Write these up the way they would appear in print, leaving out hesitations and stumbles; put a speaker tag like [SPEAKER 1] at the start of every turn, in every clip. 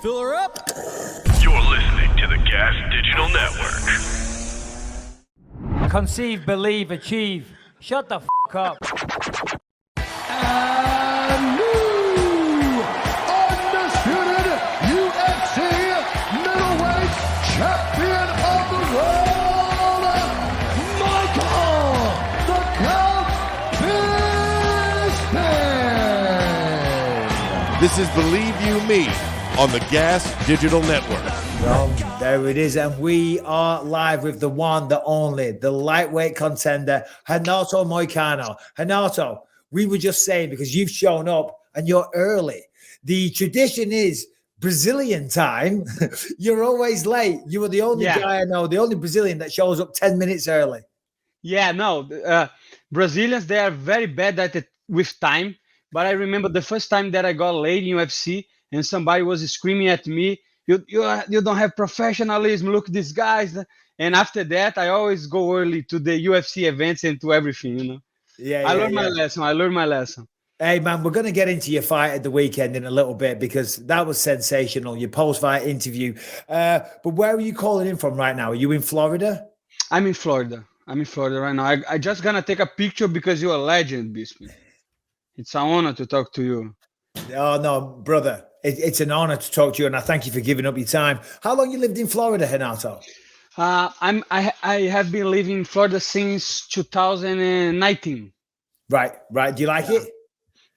[SPEAKER 1] Fill her up.
[SPEAKER 2] You're listening to the Gas Digital Network.
[SPEAKER 3] Conceive, believe, achieve. Shut the f*** up.
[SPEAKER 4] And new undisputed UFC middleweight champion of the world, Michael the Count Bisping.
[SPEAKER 5] This is Believe You Me on the Gas Digital Network.
[SPEAKER 6] Well, there it is, and we are live with the one, the only, the lightweight contender, Renato Moicano. Renato, we were just saying, because you've shown up and you're early. The tradition is Brazilian time. You're always late. You were the only guy I know, the only Brazilian that shows up 10 minutes early.
[SPEAKER 7] Yeah, no, Brazilians, they are very bad at it with time. But I remember the first time that I got late in UFC and somebody was screaming at me, you don't have professionalism, look, these guys. And after that, I always go early to the UFC events and to everything, you know. I learned my lesson.
[SPEAKER 6] Hey, man, we're going to get into your fight at the weekend in a little bit because that was sensational, your post-fight interview. But where are you calling in from right now? Are you in Florida?
[SPEAKER 7] I'm in Florida right now. I just going to take a picture because you're a legend, Bisping. It's an honor to talk to you.
[SPEAKER 6] Oh, no, brother. It's an honor to talk to you, and I thank you for giving up your time. How long you lived in Florida, Renato?
[SPEAKER 7] I have been living in Florida since 2019.
[SPEAKER 6] Right. Do you like it?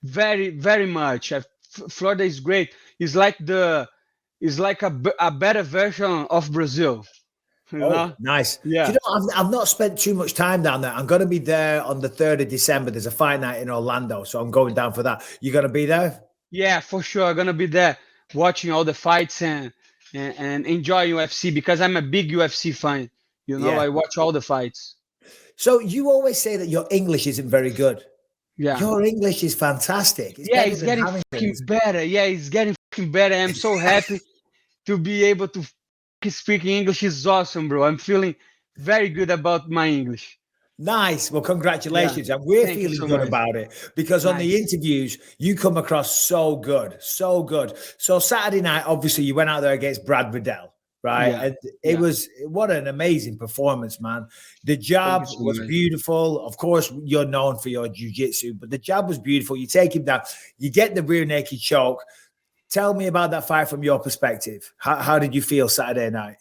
[SPEAKER 7] Very, very much. Florida is great. It's like a better version of Brazil. You know?
[SPEAKER 6] Nice.
[SPEAKER 7] Yeah.
[SPEAKER 6] You know, I've not spent too much time down there. I'm going to be there on the 3rd of December. There's a fight night in Orlando, so I'm going down for that. You going to be there?
[SPEAKER 7] Yeah, for sure. I'm going to be there watching all the fights and enjoy UFC because I'm a big UFC fan. You know, I watch all the fights.
[SPEAKER 6] So you always say that your English isn't very good.
[SPEAKER 7] Yeah.
[SPEAKER 6] Your English is fantastic.
[SPEAKER 7] It's getting fucking better. Yeah, it's getting fucking better. I'm so happy to be able to speak English. Is awesome, bro. I'm feeling very good about my English.
[SPEAKER 6] Nice. Well, congratulations. And we're feeling good about it because on the interviews, you come across so good. So Saturday night, obviously, you went out there against Brad Riddell, right?
[SPEAKER 7] Yeah.
[SPEAKER 6] And it was, what an amazing performance, man. The jab was beautiful. Of course, you're known for your jiu-jitsu, but the jab was beautiful. You take him down. You get the rear naked choke. Tell me about that fight from your perspective. How did you feel Saturday night?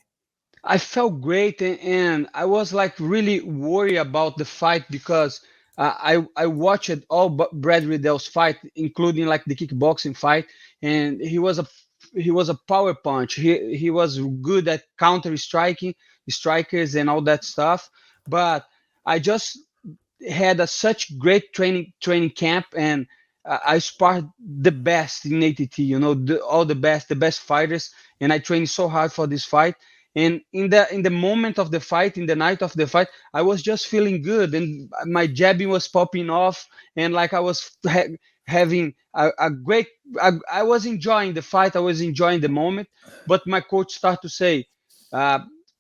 [SPEAKER 7] I felt great, and I was like really worried about the fight because I watched all Brad Riddell's fight, including like the kickboxing fight, and he was a power punch. He was good at counter striking strikers and all that stuff. But I just had such great training camp, and I sparred the best in ATT. You know, the best fighters, and I trained so hard for this fight. And in the moment of the fight, in the night of the fight, I was just feeling good, and my jabbing was popping off, and like I was having a great. I was enjoying the fight. I was enjoying the moment. But my coach started to say,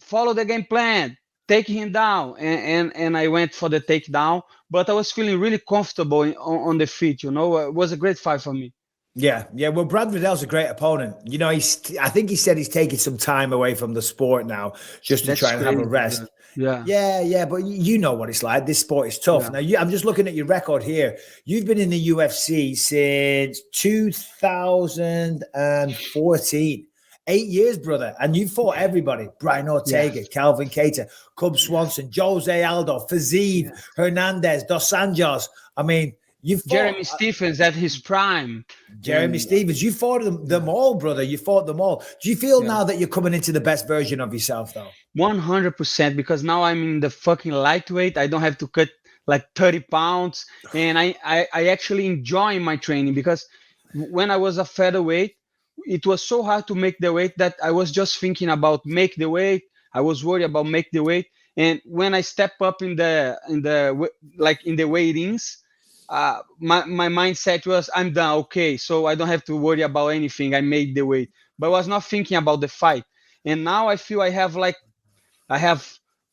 [SPEAKER 7] "Follow the game plan, take him down," and I went for the takedown. But I was feeling really comfortable on the feet. You know, it was a great fight for me.
[SPEAKER 6] Yeah. Well, Brad Riddell's a great opponent. You know, I think he said he's taking some time away from the sport now just to try and have a rest.
[SPEAKER 7] Yeah.
[SPEAKER 6] But you know what it's like. This sport is tough. Now, I'm just looking at your record here. You've been in the UFC since 2014. 8 years, brother. And you fought everybody. Brian Ortega, Calvin Kattar, Cub Swanson, Jose Aldo, Faziev, Hernandez, Dos Anjos. I mean, you fought
[SPEAKER 7] Jeremy Stephens at his prime.
[SPEAKER 6] Jeremy Stephens. You fought them all, brother. You fought them all. Do you feel now that you're coming into the best version of yourself, though?
[SPEAKER 7] 100%, because now I'm in the fucking lightweight. I don't have to cut like 30 pounds. And I actually enjoy my training because when I was a featherweight, it was so hard to make the weight that I was just thinking about make the weight. I was worried about make the weight. And when I step up in the weightings, my mindset was I'm done. Okay, so I don't have to worry about anything. I made the weight, but I was not thinking about the fight. And now I feel I have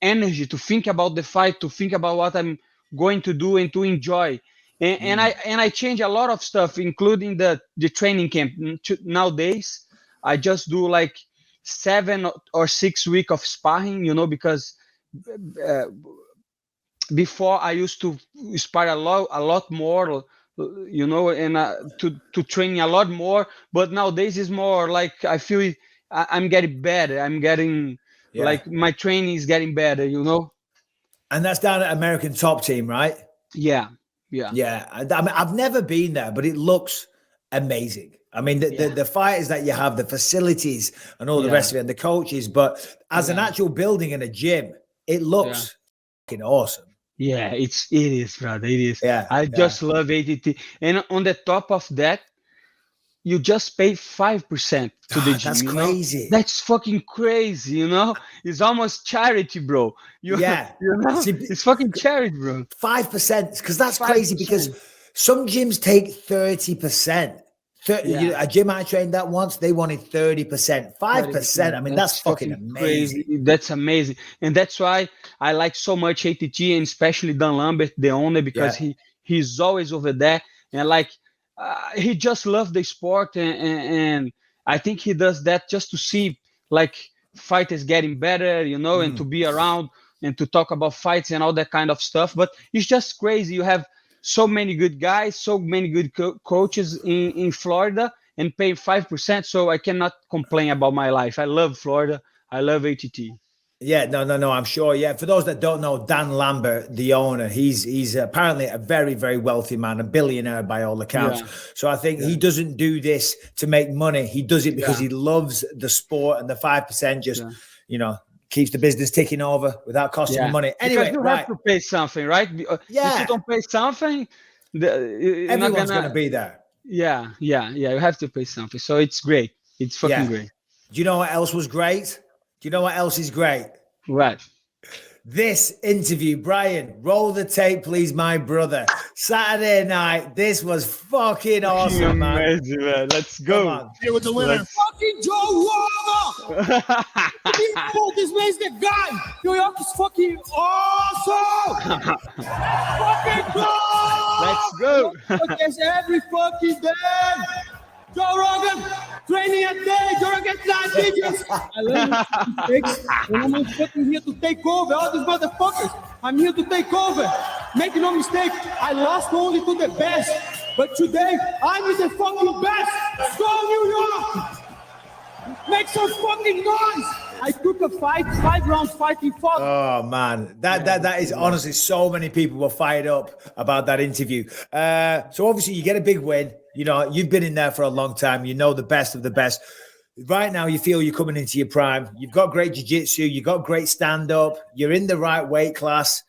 [SPEAKER 7] energy to think about the fight, to think about what I'm going to do and to enjoy. And I change a lot of stuff, including the training camp. Nowadays, I just do like 7 or 6 weeks of sparring, because uh, before I used to spar a lot more, and to train a lot more. But nowadays is more like I feel I'm getting better. I'm getting like my training is getting better.
[SPEAKER 6] And that's down at American Top Team, right?
[SPEAKER 7] Yeah.
[SPEAKER 6] Yeah. I mean, I've never been there, but it looks amazing. I mean, the fighters that you have, the facilities and all the rest of it, and the coaches, but as an actual building in a gym, it looks fucking awesome.
[SPEAKER 7] Yeah, it is, brother. It is.
[SPEAKER 6] Yeah,
[SPEAKER 7] I just love ATT. And on the top of that, you just pay 5% to the gym.
[SPEAKER 6] That's crazy.
[SPEAKER 7] That's fucking crazy, It's almost charity, bro. It's fucking charity, bro.
[SPEAKER 6] 5%, because that's crazy, because some gyms take 30%. A gym I trained at once, they wanted 30%. 5%. I mean, that's fucking amazing.
[SPEAKER 7] Crazy. That's amazing. And that's why I like so much ATT, and especially Dan Lambert, the owner, because he's always over there. And like, he just loves the sport. And I think he does that just to see like fighters getting better, and to be around and to talk about fights and all that kind of stuff. But it's just crazy. You have so many good guys, so many good coaches in Florida, and pay 5%. So I cannot complain about my life. I love Florida. I love ATT.
[SPEAKER 6] Yeah, no, I'm sure. Yeah, for those that don't know, Dan Lambert, the owner, he's apparently a very, very wealthy man, a billionaire by all accounts. Yeah. So I think he doesn't do this to make money. He does it because he loves the sport, and the 5% just, keeps the business ticking over without costing him money. Anyway,
[SPEAKER 7] because you have to pay something, right? If you don't pay something,
[SPEAKER 6] everyone's going to be there.
[SPEAKER 7] Yeah. You have to pay something. So it's great. It's fucking great.
[SPEAKER 6] Do you know what else was great? Do you know what else is great?
[SPEAKER 7] Right.
[SPEAKER 6] This interview, Brian, roll the tape, please, my brother. Saturday night, this was fucking awesome, man.
[SPEAKER 7] Amazing, man. Let's go.
[SPEAKER 4] Here with the winner. Fucking Joe Walker! This man's the guy. New York is fucking awesome! Fucking go!
[SPEAKER 7] Let's go.
[SPEAKER 4] Against every fucking day. Joe Rogan, training a day, Joe Rogan 9 digits. I love mistakes, and I'm not fucking here to take over. All these motherfuckers, I'm here to take over. Make no mistake, I lost only to the best, but today, I'm the fucking best. Go New York! Make some fucking noise! I took a fight, 5 rounds fighting fought.
[SPEAKER 6] Oh man, that is honestly, so many people were fired up about that interview. So obviously you get a big win. You've been in there for a long time. You know the best of the best. Right now, you feel you're coming into your prime. You've got great jiu-jitsu. You've got great stand-up. You're in the right weight class.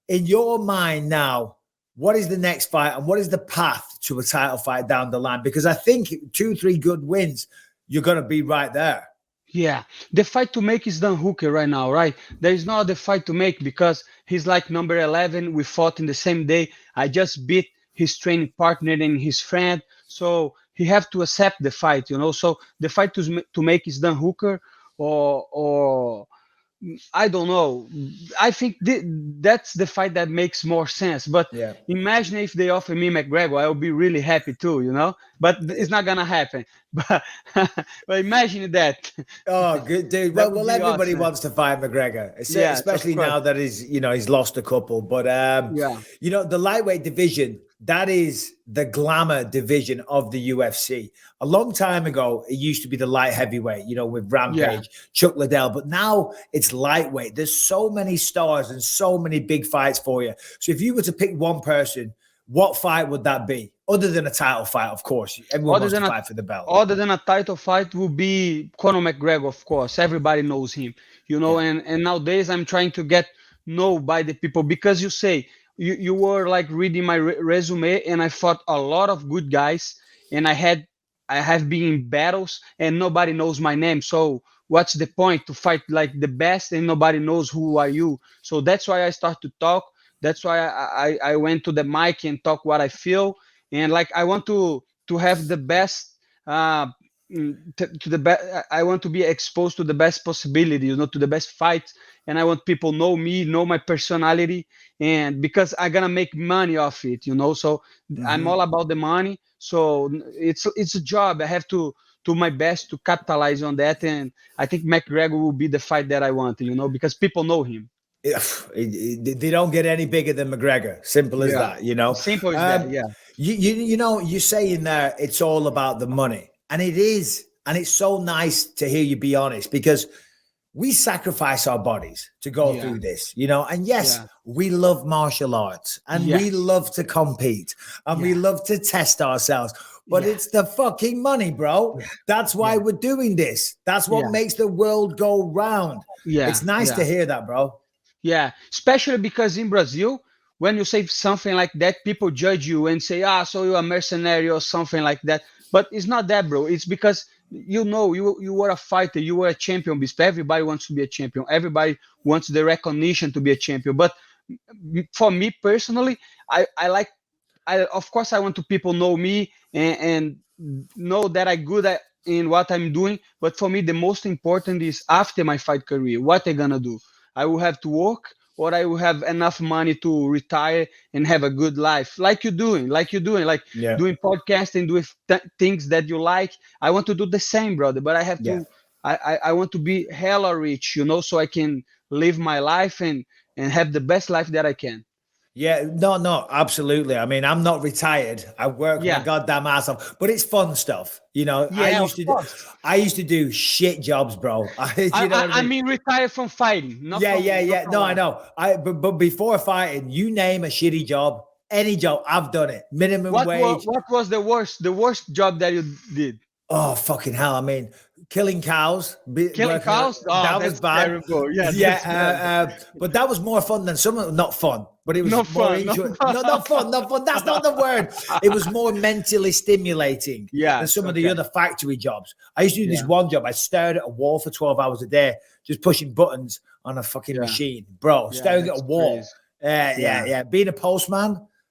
[SPEAKER 6] In your mind now, what is the next fight and what is the path to a title fight down the line? Because I think 2-3 good wins, you're going to be right there.
[SPEAKER 7] Yeah, the fight to make is Dan Hooker right now, right? There is no other fight to make because he's like number 11. We fought in the same day. I just beat his training partner and his friend. So he have to accept the fight, So the fight to make is Dan Hooker or I don't know. I think that's the fight that makes more sense. But imagine if they offer me McGregor, I will be really happy too, But it's not gonna happen. But imagine that.
[SPEAKER 6] Oh, good dude. Well, everybody wants to fight McGregor, especially now that he's lost a couple. But the lightweight division, that is the glamour division of the UFC. A long time ago, it used to be the light heavyweight, with Rampage, Chuck Liddell. But now it's lightweight. There's so many stars and so many big fights for you. So if you were to pick one person, what fight would that be? Other than a title fight, of course. Everyone wants to fight for the belt.
[SPEAKER 7] Other than a title fight would be Conor McGregor, of course. Everybody knows him, and nowadays I'm trying to get known by the people because you say, you were like reading my resume and I fought a lot of good guys and I have been in battles and nobody knows my name. So what's the point to fight like the best and nobody knows who are you? So that's why I start to talk. That's why I went to the mic and talk what I feel. And like, I want to have the best, I want to be exposed to the best possibility, to the best fights. And I want people know me, know my personality, and because I'm gonna make money off it, So I'm all about the money. So it's a job. I have to to my best to capitalize on that. And I think McGregor will be the fight that I want, because people know him.
[SPEAKER 6] They don't get any bigger than McGregor. Simple as that,
[SPEAKER 7] Simple as that, yeah.
[SPEAKER 6] You're saying there it's all about the money. And it is. And it's so nice to hear you be honest, because we sacrifice our bodies to go through this, and yes, we love martial arts and we love to compete and we love to test ourselves, but it's the fucking money, bro. That's why we're doing this. That's what makes the world go round. It's nice to hear that, bro.
[SPEAKER 7] Yeah, especially because in Brazil, when you say something like that, people judge you and say, so you're a mercenary or something like that. But it's not that, bro. It's because you were a fighter, you were a champion. Everybody wants to be a champion. Everybody wants the recognition to be a champion. But for me personally, of course I want to people know me and know that I'm good in what I'm doing. But for me, the most important is after my fight career, what I'm gonna do. I will have to work, or I will have enough money to retire and have a good life, like you're doing, doing podcasting, doing things that you like. I want to do the same, brother, but I have to, I want to be hella rich, so I can live my life and have the best life that I can.
[SPEAKER 6] Yeah, no, absolutely. I mean, I'm not retired. I work my goddamn ass off, but it's fun stuff. I used to do shit jobs, bro.
[SPEAKER 7] I mean, retire from fighting.
[SPEAKER 6] No, I know. But before fighting, you name a shitty job, any job, I've done it. Minimum wage.
[SPEAKER 7] What was the worst job that you did?
[SPEAKER 6] Oh, fucking hell. I mean, killing cows.
[SPEAKER 7] Killing cows?
[SPEAKER 6] That was bad.
[SPEAKER 7] Terrible.
[SPEAKER 6] But that was more fun than not fun, but it was not fun. Not fun. That's not the word. It was more mentally stimulating than some of the other factory jobs. I used to do this one job. I stared at a wall for 12 hours a day, just pushing buttons on a fucking machine, bro. Staring at a wall.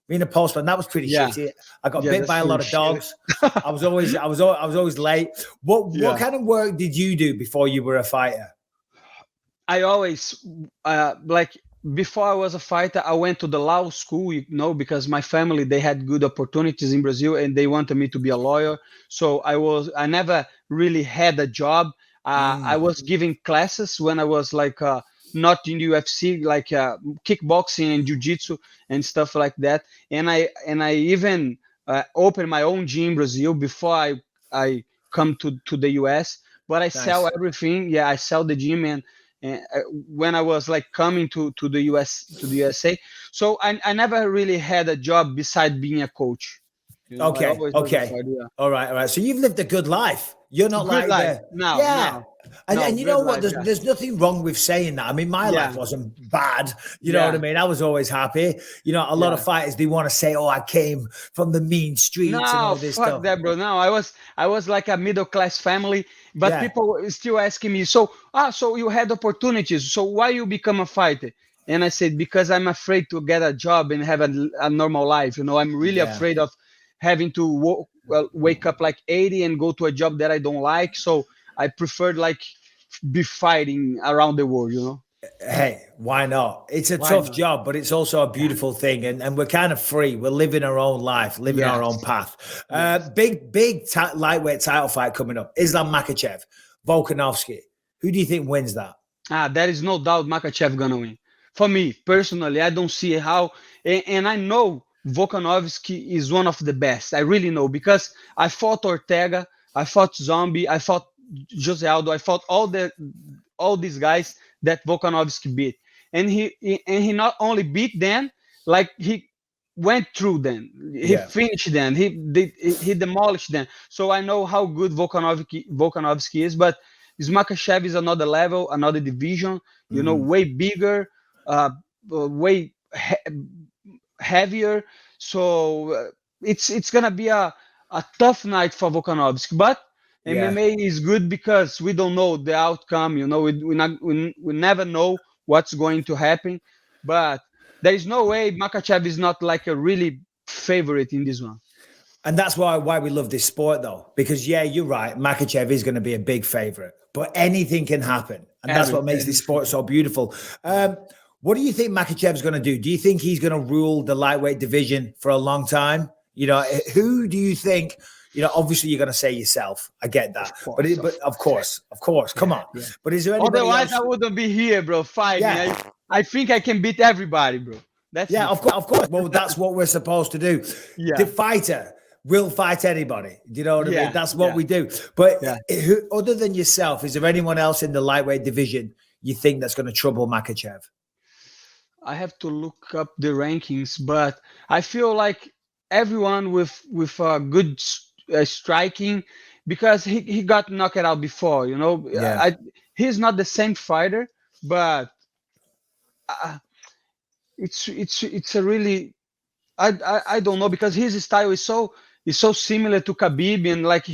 [SPEAKER 6] Being a postman, that was pretty shitty. I got bit by a lot of dogs. I was always late. What kind of work did you do before you were a fighter?
[SPEAKER 7] I always before I was a fighter, I went to the law school, because my family, they had good opportunities in Brazil and they wanted me to be a lawyer. So I never really had a job. I was giving classes when I was not in UFC, kickboxing and jiu-jitsu and stuff like that. And I even opened my own gym in Brazil before I come to the US. But I sell everything. Yeah, I sell the gym and when I was coming to the USA. So I never really had a job besides being a coach.
[SPEAKER 6] Okay. All right. So you've lived a good life. You're not
[SPEAKER 7] good life. No.
[SPEAKER 6] And you know what? There's nothing wrong with saying that. I mean, my life wasn't bad. You know what I mean? I was always happy. A lot of fighters, they want to say, I came from the mean streets and all this stuff.
[SPEAKER 7] That, bro. No, I was like a middle class family, but people still asking me, so you had opportunities. So why you become a fighter? And I said, because I'm afraid to get a job and have a normal life. I'm really afraid of having to wake up 80 and go to a job that I don't like. So I preferred be fighting around the world,
[SPEAKER 6] Hey, why not? It's a tough job, but it's also a beautiful thing. And we're kind of free. We're living our own life, living our own path. Big lightweight title fight coming up. Islam Makhachev, Volkanovski. Who do you think wins that?
[SPEAKER 7] There is no doubt Makhachev gonna win. For me, personally, I don't see how. And I know Volkanovski is one of the best. I really know, because I fought Ortega, I fought Zombie, I fought Jose Aldo, I fought all these guys that Volkanovski beat, and he not only beat them, he went through them, he finished them, he demolished them. So I know how good Volkanovski is, but Makhachev is another level, another division, way bigger, way heavier. So it's gonna be a tough night for Volkanovski, but MMA is good because we don't know the outcome. We never know what's going to happen, but there is no way Makhachev is not a really favorite in this one.
[SPEAKER 6] And that's why we love this sport, though, because you're right. Makhachev is going to be a big favorite, but anything can happen, and that's what makes this sport so beautiful. What do you think Makhachev's going to do? Do you think he's going to rule the lightweight division for a long time? Who do you think? obviously you're going to say yourself. I get that.
[SPEAKER 7] Course,
[SPEAKER 6] but of course, come on.
[SPEAKER 7] Yeah.
[SPEAKER 6] But is there anybody
[SPEAKER 7] Otherwise,
[SPEAKER 6] else?
[SPEAKER 7] I wouldn't be here, bro. Fighting.
[SPEAKER 6] Yeah.
[SPEAKER 7] I think I can beat everybody, bro. That's
[SPEAKER 6] Yeah, of course. Well, that's what we're supposed to do.
[SPEAKER 7] Yeah.
[SPEAKER 6] The fighter will fight anybody. Do you know what I mean? That's what we do. But other than yourself, is there anyone else in the lightweight division you think that's going to trouble Makhachev?
[SPEAKER 7] I have to look up the rankings, but I feel like everyone with good striking, because he got knocked out before.
[SPEAKER 6] Yeah.
[SPEAKER 7] He's not the same fighter, but it's a really I don't know, because his style is so similar to Khabib, and like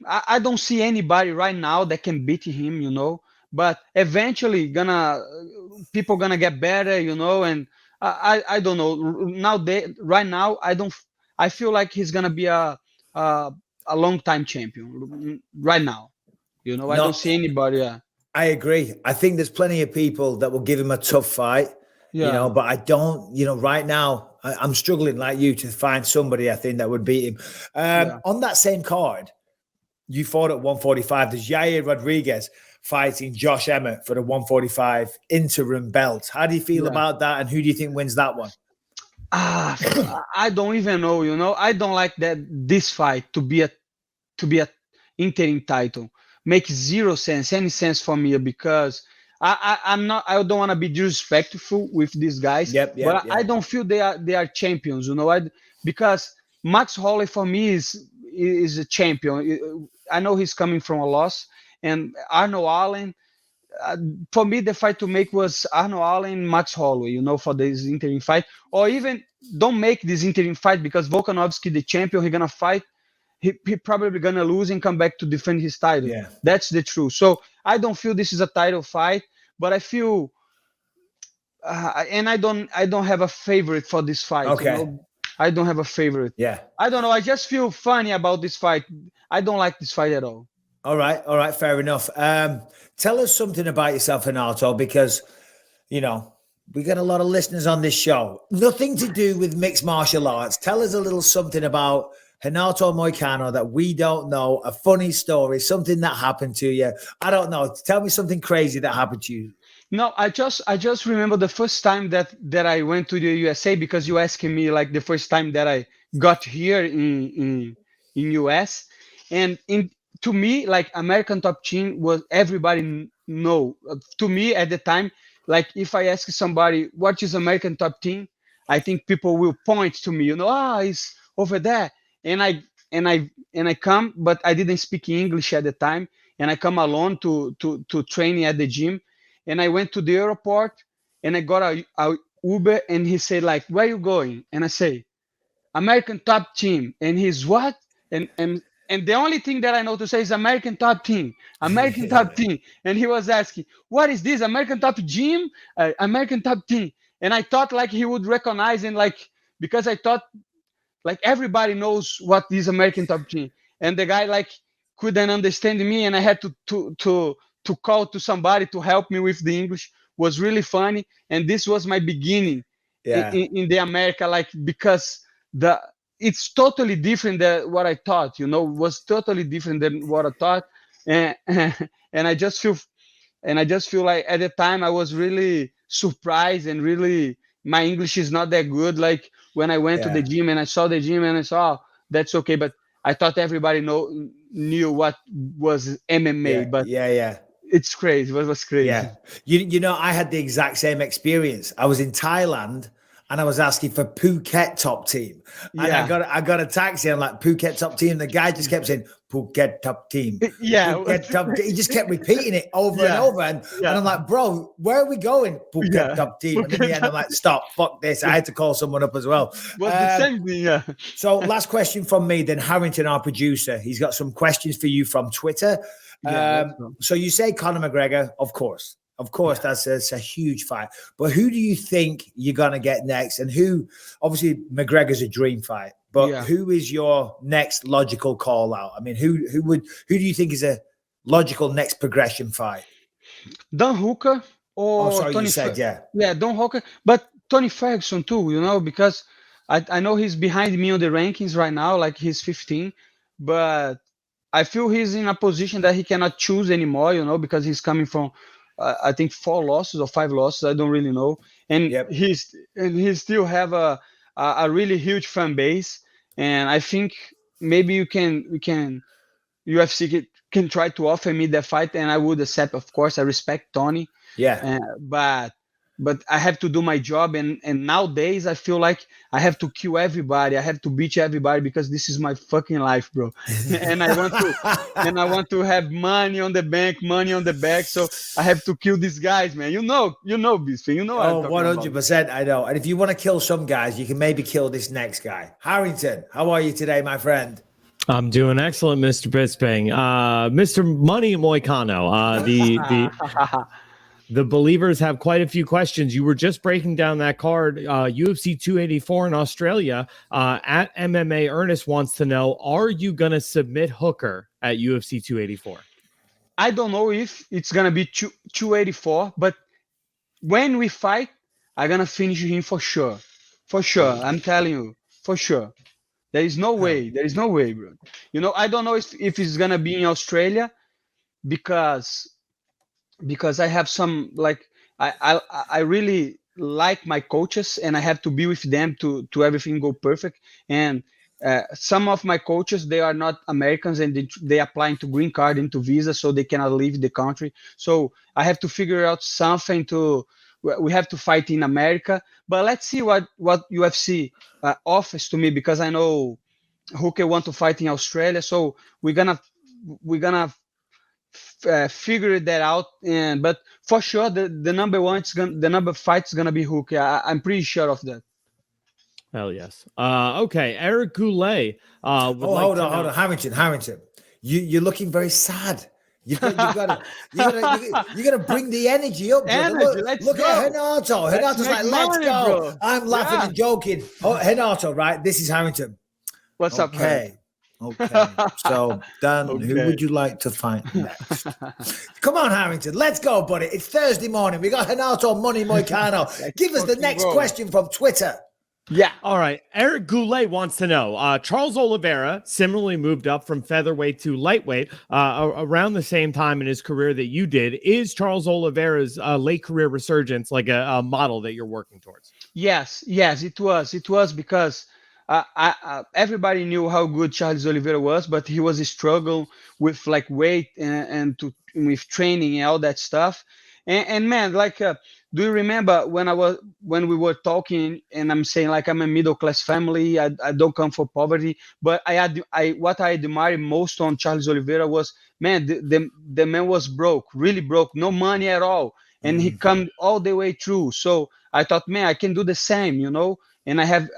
[SPEAKER 7] I don't see anybody right now that can beat him. But eventually people gonna get better, and I don't know. Right now I feel like he's gonna be a long time champion right now. I don't see anybody.
[SPEAKER 6] I agree. I think there's plenty of people that will give him a tough fight. But I don't, right now I'm struggling like you to find somebody I think that would beat him. On that same card, you fought at 145. There's Yair Rodriguez fighting Josh Emmett for the 145 interim belt. How do you feel about that? And who do you think wins that one?
[SPEAKER 7] I don't even know. I don't like this fight to be a interim title. Makes any sense for me, because I don't want to be disrespectful with these guys. But I don't feel they are champions. Because Max Holloway for me is a champion. I know he's coming from a loss, and Arnold Allen. For me, the fight to make was Arnold Allen, Max Holloway. For this interim fight, or even don't make this interim fight, because Volkanovski, the champion, he's gonna fight. He probably gonna lose and come back to defend his title.
[SPEAKER 6] Yeah.
[SPEAKER 7] That's the truth. So I don't feel this is a title fight, but I feel, and I don't have a favorite for this fight.
[SPEAKER 6] Okay.
[SPEAKER 7] I don't have a favorite.
[SPEAKER 6] Yeah.
[SPEAKER 7] I don't know. I just feel funny about this fight. I don't like this fight at all.
[SPEAKER 6] All right. Fair enough. Tell us something about yourself, Renato, because, we got a lot of listeners on this show. Nothing to do with mixed martial arts. Tell us a little something about Renato Moicano that we don't know, a funny story, something that happened to you. I don't know. Tell me something crazy that happened to you.
[SPEAKER 7] No, I just remember the first time that I went to the USA, because you asking me like the first time that I got here in US, and to me, like, American Top Team was everybody know. To me at the time, like, if I ask somebody what is American Top Team, I think people will point to me. It's over there. And I come, but I didn't speak English at the time, and I come alone to training at the gym, and I went to the airport, and I got a Uber, and he said, like, where you going? And I say, American Top Team. And he's what? And the only thing that I know to say is American Top Team, American Top Team. And he was asking, what is this? American Top Gym? American Top Team. And I thought like he would recognize, and like, because I thought like everybody knows what is American Top Team. And the guy like couldn't understand me, and I had to call to somebody to help me with the English. Was really funny. And this was my beginning in the America, like, because it's totally different than what I thought, was totally different than what I thought. And I just feel like at the time I was really surprised, and really my English is not that good. Like when I went to the gym and I saw the gym, and I saw, that's okay. But I thought everybody knew what was MMA, but it's crazy. It was crazy.
[SPEAKER 6] Yeah. I had the exact same experience. I was in Thailand, and I was asking for Phuket Top Team. And I got a taxi. I'm like, Phuket Top Team. The guy just kept saying, Phuket Top Team. Phuket Top Team. He just kept repeating it over and over. And I'm like, bro, where are we going? Phuket Top Team. And in the end, I'm like, stop, fuck this. I had to call someone up as well.
[SPEAKER 7] The same thing,
[SPEAKER 6] So last question from me, then Harrington, our producer. He's got some questions for you from Twitter. So you say Conor McGregor, of course. Of course, that's a huge fight. But who do you think you're going to get next? And who, obviously, McGregor's a dream fight. But who is your next logical call out? I mean, who do you think is a logical next progression fight?
[SPEAKER 7] Don Hooker or
[SPEAKER 6] Tony?
[SPEAKER 7] Tony
[SPEAKER 6] you said,
[SPEAKER 7] Don Hooker. But Tony Ferguson too, because I know he's behind me on the rankings right now, like he's 15, but I feel he's in a position that he cannot choose anymore, because he's coming from, I think 4 losses or 5 losses. I don't really know, and
[SPEAKER 6] Yep.
[SPEAKER 7] he still have a really huge fan base, and I think maybe we can UFC can try to offer me that fight, and I would accept. Of course, I respect Tony,
[SPEAKER 6] Yeah.
[SPEAKER 7] but I have to do my job, and nowadays I feel like I have to kill everybody. I have to beat everybody because this is my fucking life, bro. and I want to have money on the bank, money on the back. So I have to kill these guys, man. Bisping. You know what I'm
[SPEAKER 6] Oh,
[SPEAKER 7] talking
[SPEAKER 6] 100%. I know. And if you want to kill some guys, you can maybe kill this next guy. Harrington, how are you today, my friend?
[SPEAKER 1] I'm doing excellent, Mr. Bisping. Mr. Money Moicano, the believers have quite a few questions. You were just breaking down that card, UFC 284 in Australia. At MMA Ernest wants to know, are you going to submit Hooker at UFC 284?
[SPEAKER 7] I don't know if it's going to be 284, but when we fight, I'm going to finish him for sure. For sure. I'm telling you, for sure. There is no way. There is no way, bro. I don't know if it's gonna be in Australia because I have some I really like my coaches, and I have to be with them to everything go perfect. And some of my coaches, they are not Americans, and they applying to green card into visa, so they cannot leave the country. So I have to figure out something we have to fight in America, but let's see what UFC offers to me, because I know Hooker want to fight in Australia, so we're gonna figure that out. But for sure, the number fight is gonna be Hooker. I'm pretty sure of that.
[SPEAKER 1] Hell yes. Okay, Eric Goulet.
[SPEAKER 6] Hold on, Harrington. You're looking very sad. You gotta bring the energy up, brother. Look at Renato. Renato's like, let's go. Bro. I'm laughing and joking. Oh, Renato, right? This is Harrington.
[SPEAKER 7] What's up?
[SPEAKER 6] Okay. So, Dan, who would you like to fight next? Come on, Harrington. Let's go, buddy. It's Thursday morning. We got Renato Money Moicano. Give us the next question from Twitter.
[SPEAKER 1] Yeah. All right. Eric Goulet wants to know, Charles Oliveira similarly moved up from featherweight to lightweight around the same time in his career that you did. Is Charles Oliveira's late career resurgence like a model that you're working towards? Yes,
[SPEAKER 7] it was because everybody knew how good Charles Oliveira was, but he was struggling with weight and with training and all that stuff. And man, do you remember when we were talking, and I'm saying I'm a middle class family, I don't come from poverty, but what I admired most on Charles Oliveira was, man, the man was broke, really broke, no money at all, and he come all the way through. So I thought, man, I can do the same, and I have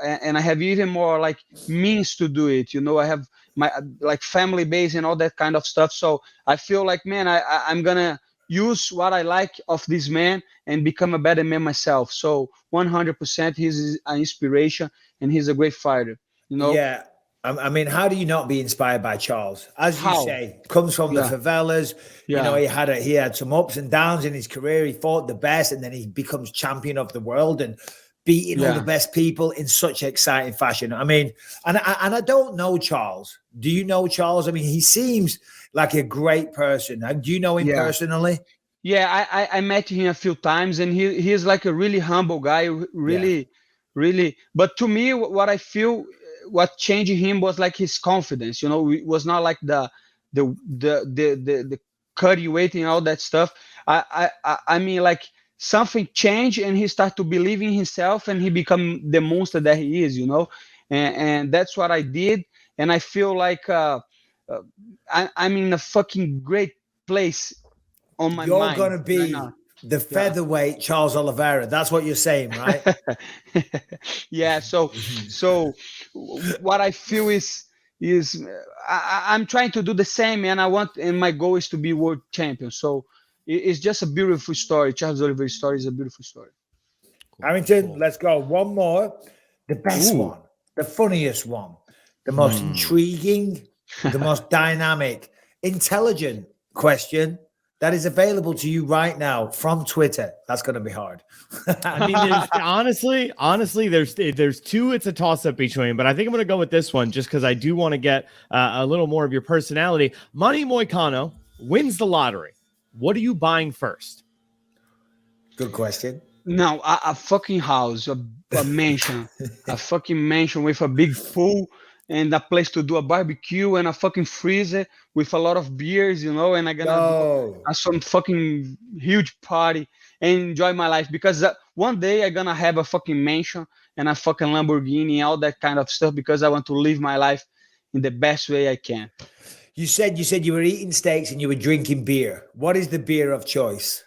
[SPEAKER 7] even more means to do it. I have my family base and all that kind of stuff. So I feel man, I'm gonna use what I like of this man and become a better man myself. So 100%, he's an inspiration, and he's a great fighter.
[SPEAKER 6] Yeah. I mean, how do you not be inspired by Charles? As you say, comes from the favelas. Yeah. He had some ups and downs in his career. He fought the best, and then he becomes champion of the world and beating all the best people in such exciting fashion. I mean, and I don't know Charles. Do you know Charles? I mean, he seems like a great person. Do you know him personally?
[SPEAKER 7] Yeah, I met him a few times, and he is a really humble guy, really. But to me, what I feel, what changed him was his confidence. It was not the cutty weight and all that stuff. I mean, something changed, and he started to believe in himself, and he become the monster that he is. And that's what I did, and I feel I'm in a fucking great place on my mind.
[SPEAKER 6] You're gonna be the featherweight Charles Oliveira. That's what you're saying, right?
[SPEAKER 7] Yeah. So what I feel is I'm trying to do the same, and my goal is to be world champion. So it's just a beautiful story. Charles Oliveira's story is a beautiful story.
[SPEAKER 6] Harrington, let's go. One more. The best one, the funniest one, the most intriguing, the most dynamic, intelligent question that is available to you right now from Twitter. That's going to be hard.
[SPEAKER 1] I mean, honestly, there's two. It's a toss up between, but I think I'm going to go with this one just because I do want to get a little more of your personality. Money Moicano wins the lottery. What are you buying first?
[SPEAKER 6] Good question.
[SPEAKER 7] No, a fucking house, a mansion, a fucking mansion with a big pool and a place to do a barbecue and a fucking freezer with a lot of beers, and I'm gonna do some fucking huge party and enjoy my life, because one day I'm gonna have a fucking mansion and a fucking Lamborghini, all that kind of stuff, because I want to live my life in the best way I can.
[SPEAKER 6] You said you were eating steaks and you were drinking beer. What is the beer of choice?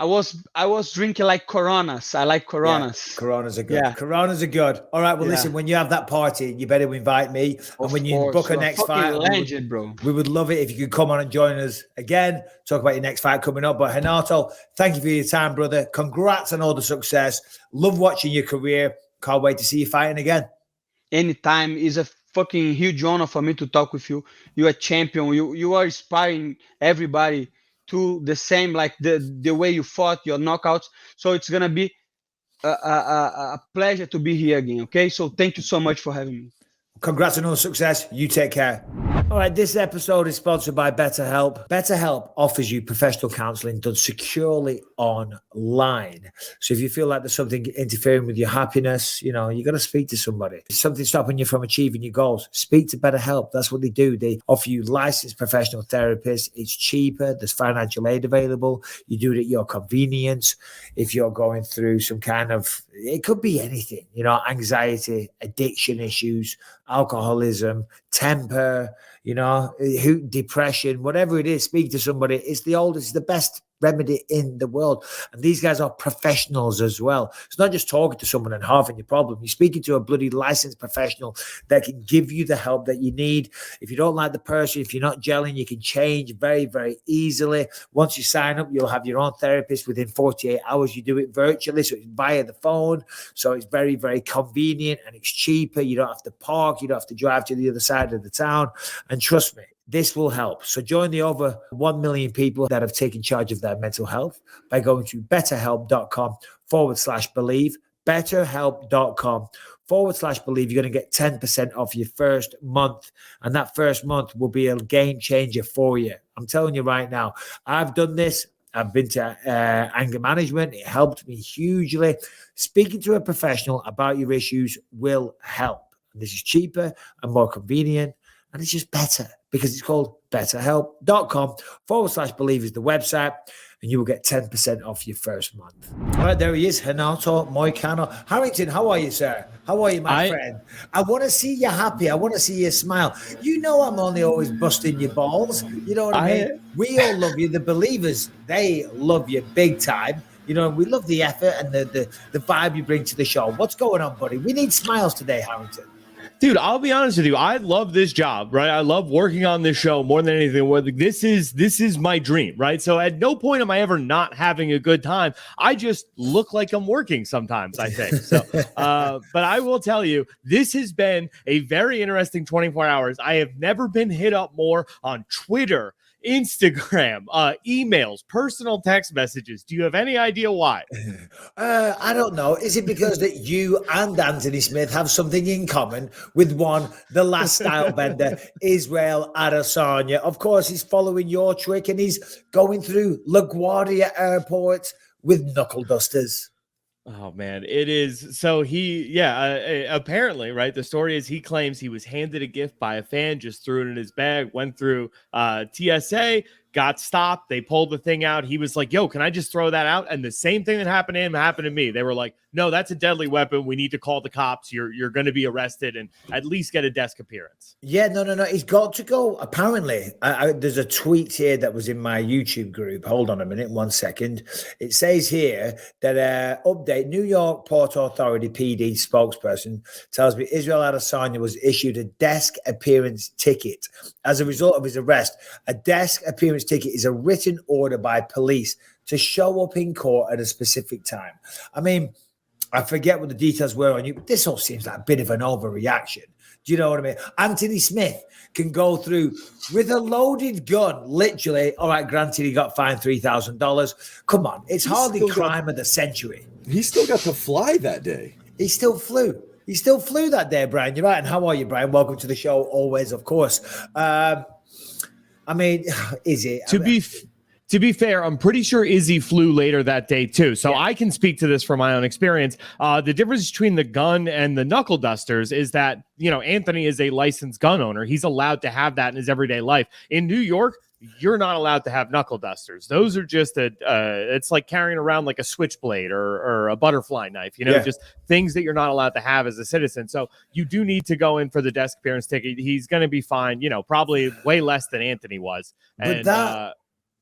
[SPEAKER 7] I was drinking like Coronas. I like Coronas.
[SPEAKER 6] Yeah, Coronas are good.
[SPEAKER 7] Yeah.
[SPEAKER 6] Coronas are good. All right. Well, listen, when you have that party, you better invite me. And when you book a next fight,
[SPEAKER 7] legend, bro.
[SPEAKER 6] We would love it if you could come on and join us again, talk about your next fight coming up. But Renato, thank you for your time, brother. Congrats on all the success. Love watching your career. Can't wait to see you fighting again.
[SPEAKER 7] Anytime. Is a fucking huge honor for me to talk with you. You're a champion. You are inspiring everybody to the same, like the way you fought your knockouts. So it's gonna be a pleasure to be here again. Okay, so thank you so much for having me.
[SPEAKER 6] Congrats on all the success. You take care. All right, this episode is sponsored by BetterHelp. BetterHelp offers you professional counseling done securely online. So if you feel like there's something interfering with your happiness, you got to speak to somebody. If something stopping you from achieving your goals, speak to BetterHelp. That's what they do. They offer you licensed professional therapists. It's cheaper. There's financial aid available. You do it at your convenience. If you're going through some kind of, it could be anything, anxiety, addiction issues, alcoholism, temper, depression, whatever it is, speak to somebody. It's the best remedy in the world. And these guys are professionals as well. It's not just talking to someone and halving your problem. You're speaking to a bloody licensed professional that can give you the help that you need. If you don't like the person, if you're not gelling, you can change very, very easily. Once you sign up, you'll have your own therapist within 48 hours. You do it virtually, so it's via the phone. So it's very, very convenient and it's cheaper. You don't have to park. You don't have to drive to the other side of the town. And trust me, this will help. So join the over 1 million people that have taken charge of their mental health by going to betterhelp.com/believe. Betterhelp.com/believe. You're going to get 10% off your first month. And that first month will be a game changer for you. I'm telling you right now, I've done this. I've been to anger management. It helped me hugely. Speaking to a professional about your issues will help. And this is cheaper and more convenient. And it's just better because it's called betterhelp.com/believe is the website, and you will get 10% off your first month. All right, there he is, Renato Moicano. Harrington, how are you, sir? How are you, my friend? I want to see you happy. I want to see you smile. I'm only always busting your balls. You know what I mean? We all love you. The believers, they love you big time. We love the effort and the vibe you bring to the show. What's going on, buddy? We need smiles today, Harrington.
[SPEAKER 1] Dude, I'll be honest with you. I love this job, right? I love working on this show more than anything. This is my dream, right? So at no point am I ever not having a good time. I just look like I'm working sometimes, I think. So, but I will tell you, this has been a very interesting 24 hours. I have never been hit up more on Twitter, Instagram, emails, personal text messages. Do you have any idea why?
[SPEAKER 6] I don't know. Is it because that you and Anthony Smith have something in common with the last style bender, Israel Adesanya? Of course, he's following your trick and he's going through LaGuardia Airport with knuckle dusters.
[SPEAKER 1] Oh man, it is. So apparently, right? The story is he claims he was handed a gift by a fan, just threw it in his bag, went through TSA, got stopped. They pulled the thing out. He was like, yo, can I just throw that out? And the same thing that happened to him happened to me. They were like, no, that's a deadly weapon. We need to call the cops. You're going to be arrested and at least get a desk appearance. Yeah,
[SPEAKER 6] no. He's got to go. Apparently, there's a tweet here that was in my YouTube group. Hold on a minute, 1 second. It says here that update, New York Port Authority PD spokesperson tells me Israel Adesanya was issued a desk appearance ticket as a result of his arrest. A desk appearance ticket is a written order by police to show up in court at a specific time. I mean, I forget what the details were on you, but this all seems like a bit of an overreaction. Do you know what I mean? Anthony Smith can go through with a loaded gun, literally. All right, granted, he got fined $3,000. Come on, it's hardly crime of the century.
[SPEAKER 5] He still got to fly that day.
[SPEAKER 6] He still flew. He still flew that day, Brian. You're right. And how are you, Brian? Welcome to the show, always, of course. I mean, Izzy.
[SPEAKER 1] To be fair, I'm pretty sure Izzy flew later that day too. So I can speak to this from my own experience. The difference between the gun and the knuckle dusters is that, you know, Anthony is a licensed gun owner. He's allowed to have that in his everyday life. In New York, you're not allowed to have knuckle dusters. Those are just it's like carrying around like a switchblade or a butterfly knife, you know, just things that you're not allowed to have as a citizen. So you do need to go in for the desk appearance ticket. He's going to be fined, you know, probably way less than Anthony was. And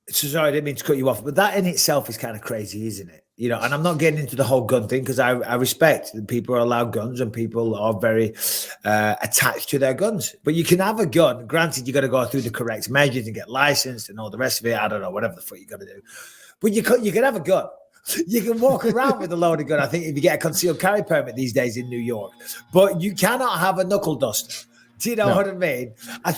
[SPEAKER 6] so sorry, I didn't mean to cut you off, but that in itself is kind of crazy, isn't it? You know, and I'm not getting into the whole gun thing because I respect that people are allowed guns and people are very attached to their guns. But you can have a gun. Granted, you got to go through the correct measures and get licensed and all the rest of it. I don't know, whatever the fuck you got to do. But you can have a gun. You can walk around with a loaded gun. I think if you get a concealed carry permit these days in New York, but you cannot have a knuckle duster. Do you know what I mean? I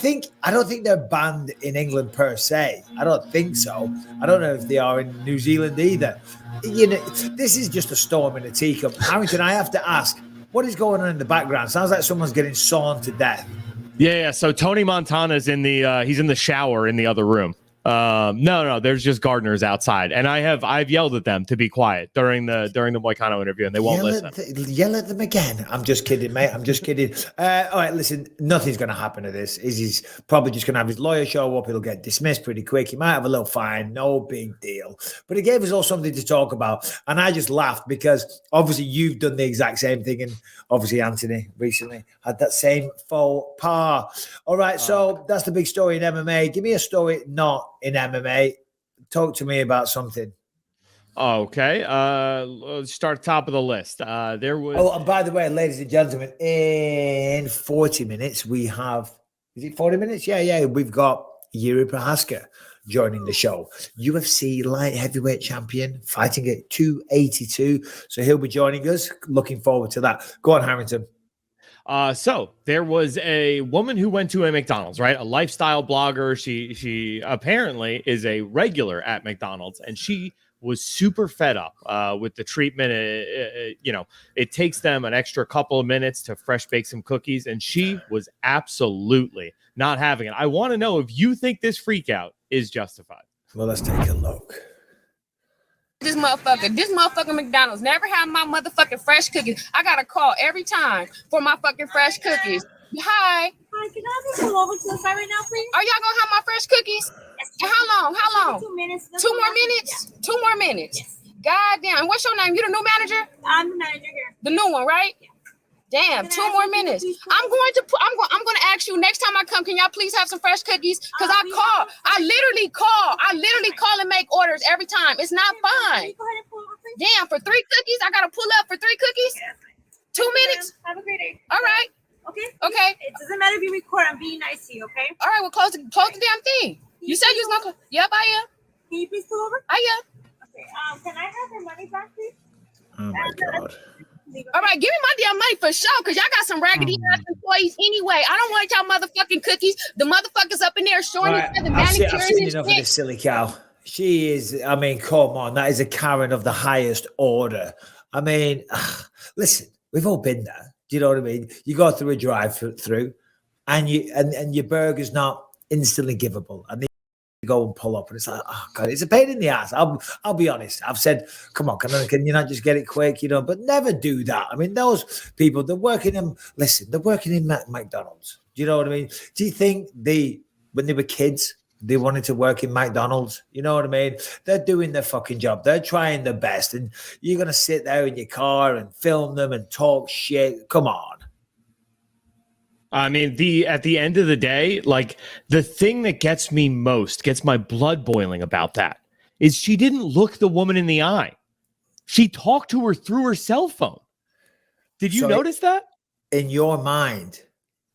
[SPEAKER 6] don't think they're banned in England per se. I don't think so. I don't know if they are in New Zealand either. You know, this is just a storm in a teacup. Harrington, I have to ask, what is going on in the background? Sounds like someone's getting sawn to death.
[SPEAKER 1] Yeah. So Tony Montana's he's in the shower in the other room. No, there's just gardeners outside, and I've yelled at them to be quiet during the Moicano interview, and they won't listen.
[SPEAKER 6] Yell at them again. I'm just kidding, mate. I'm just kidding. All right, listen, nothing's going to happen to this. Izzy's probably just going to have his lawyer show up. He'll get dismissed pretty quick. He might have a little fine, no big deal. But it gave us all something to talk about, and I just laughed because obviously you've done the exact same thing, and obviously Anthony recently had that same faux pas. All right, so that's the big story in MMA. Give me a story not in MMA. Talk to me about something.
[SPEAKER 1] Okay. Let's start top of the list. There was.
[SPEAKER 6] Oh, and by the way, ladies and gentlemen, in 40 minutes, we have. Is it 40 minutes? Yeah. We've got Jiri Prochazka joining the show. UFC light heavyweight champion, fighting at 282. So he'll be joining us. Looking forward to that. Go on, Harrington.
[SPEAKER 1] So there was a woman who went to a McDonald's, right? A lifestyle blogger. She apparently is a regular at McDonald's, and she was super fed up with the treatment. You know, it takes them an extra couple of minutes to fresh bake some cookies, and she was absolutely not having it. I want to know if you think this freak out is justified.
[SPEAKER 6] Well, let's take a look.
[SPEAKER 8] This motherfucker McDonald's never have my motherfucking fresh cookies. I got a call every time for my fucking fresh cookies. Hi,
[SPEAKER 9] can I just go over to the side right now, please?
[SPEAKER 8] are y'all gonna have my fresh cookies? And how long?
[SPEAKER 9] 2 minutes.
[SPEAKER 8] 2 more minutes?
[SPEAKER 9] Yeah.
[SPEAKER 8] 2 more minutes.
[SPEAKER 9] Yes.
[SPEAKER 8] God damn. What's your name? You the new manager?
[SPEAKER 9] I'm the manager here.
[SPEAKER 8] The new one, right?
[SPEAKER 9] Yeah.
[SPEAKER 8] Damn,
[SPEAKER 9] Can I
[SPEAKER 8] 2
[SPEAKER 9] ask
[SPEAKER 8] more
[SPEAKER 9] you to
[SPEAKER 8] minutes.
[SPEAKER 9] please
[SPEAKER 8] I'm going to ask you next time I come, can y'all please have some fresh cookies? Because I literally call and make orders every time. It's not fine.
[SPEAKER 9] Go ahead and pull over, please.
[SPEAKER 8] Damn, for 3 cookies, I gotta pull up for 3 cookies?
[SPEAKER 9] Yes.
[SPEAKER 8] 2 minutes?
[SPEAKER 9] Have a great day.
[SPEAKER 8] All right.
[SPEAKER 9] Okay. It doesn't matter if you record. I'm being nice to you, okay?
[SPEAKER 8] All right, well, close the damn thing. You said you was gonna close. Yep, I am.
[SPEAKER 9] Can you please pull over?
[SPEAKER 8] I am.
[SPEAKER 9] Okay. Can I have your money back, please?
[SPEAKER 6] Oh my God.
[SPEAKER 8] All right, give me my damn money for sure, because y'all got some raggedy ass employees anyway. I don't want y'all motherfucking cookies. The motherfuckers up in there showing each other
[SPEAKER 6] I've seen
[SPEAKER 8] manicures
[SPEAKER 6] enough
[SPEAKER 8] and
[SPEAKER 6] of this silly cow. She is, I mean, come on. That is a Karen of the highest order. I mean, listen, we've all been there. Do you know what I mean? You go through a drive-through and your burger's not instantly givable. And you go and pull up and it's like, oh God, it's a pain in the ass. I'll be honest. I've said, come on, can you not just get it quick? You know, but never do that. I mean, those people, they're working in McDonald's. Do you know what I mean? Do you think when they were kids, they wanted to work in McDonald's? You know what I mean? They're doing their fucking job. They're trying their best. And you're going to sit there in your car and film them and talk shit. Come on.
[SPEAKER 1] I mean, at the end of the day, like the thing that gets my blood boiling about that is she didn't look the woman in the eye. She talked to her through her cell phone. Did you notice that?
[SPEAKER 6] In your mind,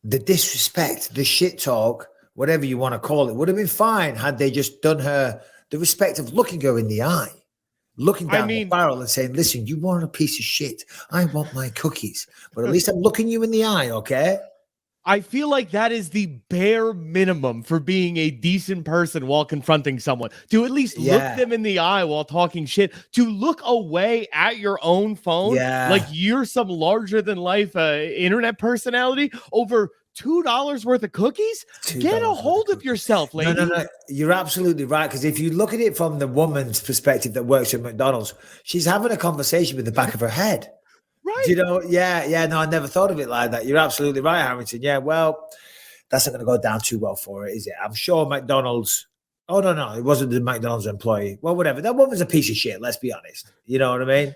[SPEAKER 6] the disrespect, the shit talk, whatever you want to call it, would have been fine had they just done her the respect of looking her in the eye, looking down the barrel and saying, listen, you want a piece of shit. I want my cookies. But at least I'm looking you in the eye, okay?
[SPEAKER 1] I feel like that is the bare minimum for being a decent person while confronting someone. To at least look them in the eye while talking shit. To look away at your own phone like you're some larger than life internet personality over $2 worth of cookies. Get a hold of yourself, lady.
[SPEAKER 6] No. You're absolutely right. Because if you look at it from the woman's perspective that works at McDonald's, she's having a conversation with the back of her head.
[SPEAKER 1] Right.
[SPEAKER 6] Do you know? Yeah. No, I never thought of it like that. You're absolutely right, Harrington. Yeah, well, that's not going to go down too well for her, is it? I'm sure McDonald's. Oh, no. It wasn't the McDonald's employee. Well, whatever. That woman's a piece of shit. Let's be honest. You know what I mean?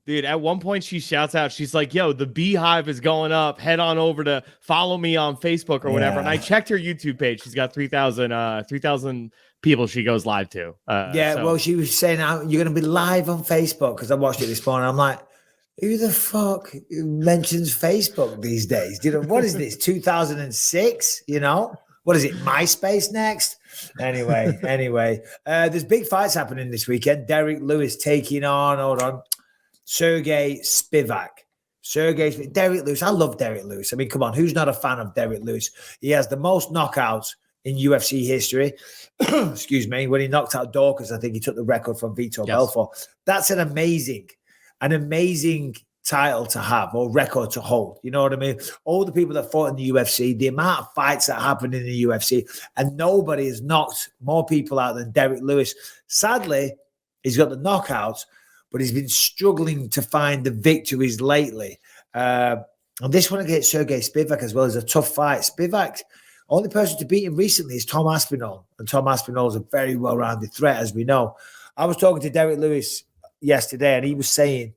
[SPEAKER 1] Dude, at one point she shouts out, she's like, yo, the beehive is going up. Head on over to follow me on Facebook or whatever. And I checked her YouTube page. She's got 3,000 people she goes live to.
[SPEAKER 6] Well, she was saying, you're going to be live on Facebook because I watched it this morning. I'm like, who the fuck mentions Facebook these days? What is this, 2006? What is it, MySpace next? Anyway, there's big fights happening this weekend. Derek Lewis taking on, Sergey Spivak. Derek Lewis. I love Derek Lewis. I mean, come on, who's not a fan of Derek Lewis? He has the most knockouts in UFC history. Excuse me. When he knocked out Dawkins, I think he took the record from Vitor Belfort. That's an amazing title to have or record to hold. You know what I mean? All the people that fought in the UFC, the amount of fights that happened in the UFC, and nobody has knocked more people out than Derek Lewis. Sadly, he's got the knockouts, but he's been struggling to find the victories lately. And this one against Sergey Spivak as well is a tough fight. Spivak, only person to beat him recently is Tom Aspinall. And Tom Aspinall is a very well-rounded threat, as we know. I was talking to Derek Lewis yesterday, and he was saying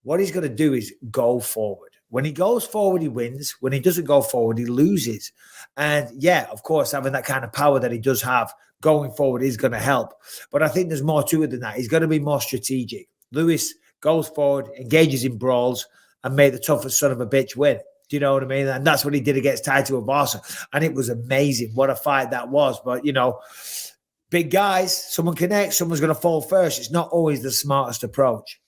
[SPEAKER 6] what he's going to do is go forward. When he goes forward, he wins. When he doesn't go forward, he loses. And yeah, of course, having that kind of power that he does have going forward is going to help. But I think there's more to it than that. He's going to be more strategic. Lewis goes forward, engages in brawls, and made the toughest son of a bitch win. Do you know what I mean? And that's what he did against Taito Avasa. And it was amazing. What a fight that was. But, big guys, someone connects, someone's going to fall first. It's not always the smartest approach.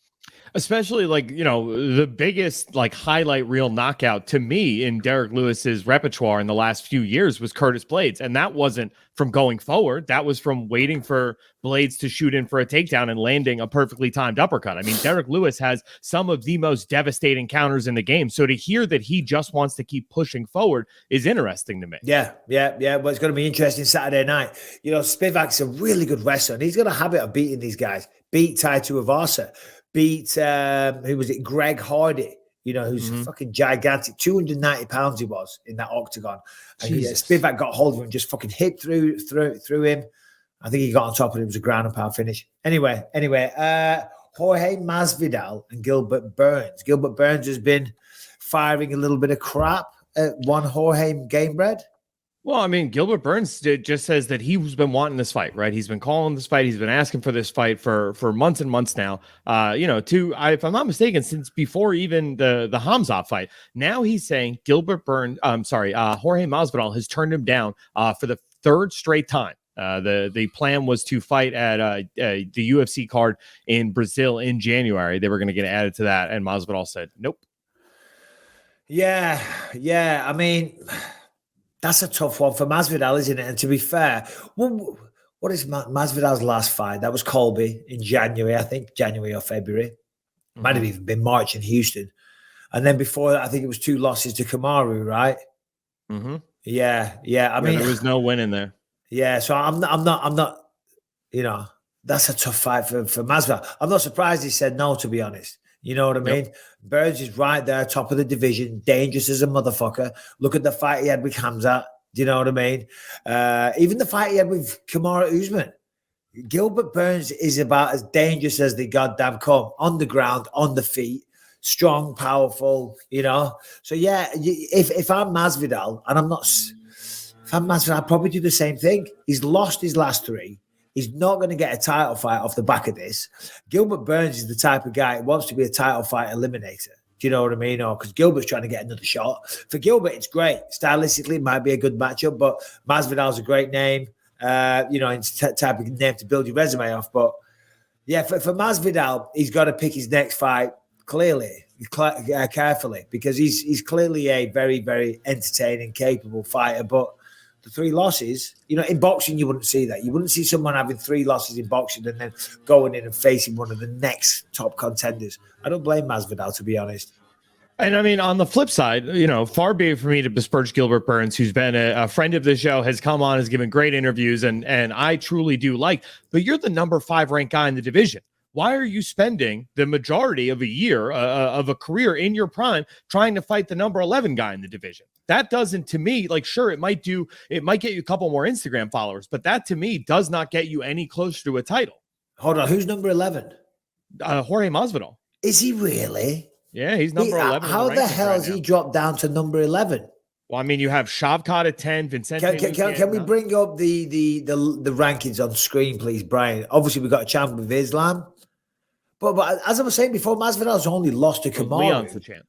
[SPEAKER 1] Especially the biggest highlight reel knockout to me in Derek Lewis's repertoire in the last few years was Curtis Blades. And that wasn't from going forward. That was from waiting for Blades to shoot in for a takedown and landing a perfectly timed uppercut. I mean, Derek Lewis has some of the most devastating counters in the game. So to hear that he just wants to keep pushing forward is interesting to me.
[SPEAKER 6] Yeah. Well, it's going to be interesting Saturday night. Spivak's a really good wrestler, and he's got a habit of beating these guys. Beat Taito Avasa. Beat, who was it? Greg Hardy, who's fucking gigantic. 290 pounds he was in that octagon. And Spivak got hold of him, just fucking hit through him. I think he got on top of it. It was a ground and pound finish. Anyway, Jorge Masvidal and Gilbert Burns. Gilbert Burns has been firing a little bit of crap at one Jorge Gamebred.
[SPEAKER 1] Well, I mean, Gilbert Burns just says that he's been wanting this fight, right? He's been calling this fight. He's been asking for this fight for months and months now. If I'm not mistaken, since before even the Hamzat fight. Now he's saying Jorge Masvidal has turned him down for the third straight time. The plan was to fight at the UFC card in Brazil in January. They were going to get added to that, and Masvidal said nope.
[SPEAKER 6] Yeah. I mean, that's a tough one for Masvidal, isn't it? And to be fair, what is Masvidal's last fight? That was Colby in January, I think, January or February. Might have even been March in Houston. And then before that, I think it was 2 losses to Kamaru, right?
[SPEAKER 1] Mm-hmm.
[SPEAKER 6] Yeah. I mean,
[SPEAKER 1] there was no win in there.
[SPEAKER 6] Yeah, so I'm not. That's a tough fight for Masvidal. I'm not surprised he said no, to be honest. You know what I mean? Yep. Burns is right there, top of the division, dangerous as a motherfucker. Look at the fight he had with Hamzat. Do you know what I mean? Even the fight he had with Kamaru Usman. Gilbert Burns is about as dangerous as they goddamn come. On the ground, on the feet, strong, powerful, So, yeah, if I'm Masvidal, and I'm not... If I'm Masvidal, I'd probably do the same thing. He's lost his last 3. He's not going to get a title fight off the back of this. Gilbert Burns is the type of guy who wants to be a title fight eliminator. Do you know what I mean? Or because Gilbert's trying to get another shot. For Gilbert, it's great. Stylistically, it might be a good matchup, but Masvidal's a great name. It's the type of name to build your resume off. But yeah, for Masvidal, he's got to pick his next fight clearly, carefully, because he's clearly a very, very entertaining, capable fighter. But the 3 losses, you know, in boxing, you wouldn't see that. You wouldn't see someone having 3 losses in boxing and then going in and facing one of the next top contenders. I don't blame Masvidal, to be honest.
[SPEAKER 1] And I mean, on the flip side, you know, far be it for me to besmirch Gilbert Burns, who's been a friend of the show, has come on, has given great interviews, and I truly do like. But you're the number 5 ranked guy in the division. Why are you spending the majority of a year of a career in your prime trying to fight the number 11 guy in the division? That doesn't, to me, like, sure, it might get you a couple more Instagram followers, but that to me does not get you any closer to a title.
[SPEAKER 6] Hold on, who's number 11?
[SPEAKER 1] Jorge Masvidal.
[SPEAKER 6] Is he really?
[SPEAKER 1] Yeah, he's number 11.
[SPEAKER 6] How the hell has he dropped down to number 11?
[SPEAKER 1] Well, I mean, you have Shavkat at 10, Vincente.
[SPEAKER 6] Can we bring up the rankings on screen, please, Brian? Obviously, we've got a champ with Islam. But as I was saying before, Masvidal's only lost to Kamaru.
[SPEAKER 1] Leon's the champ.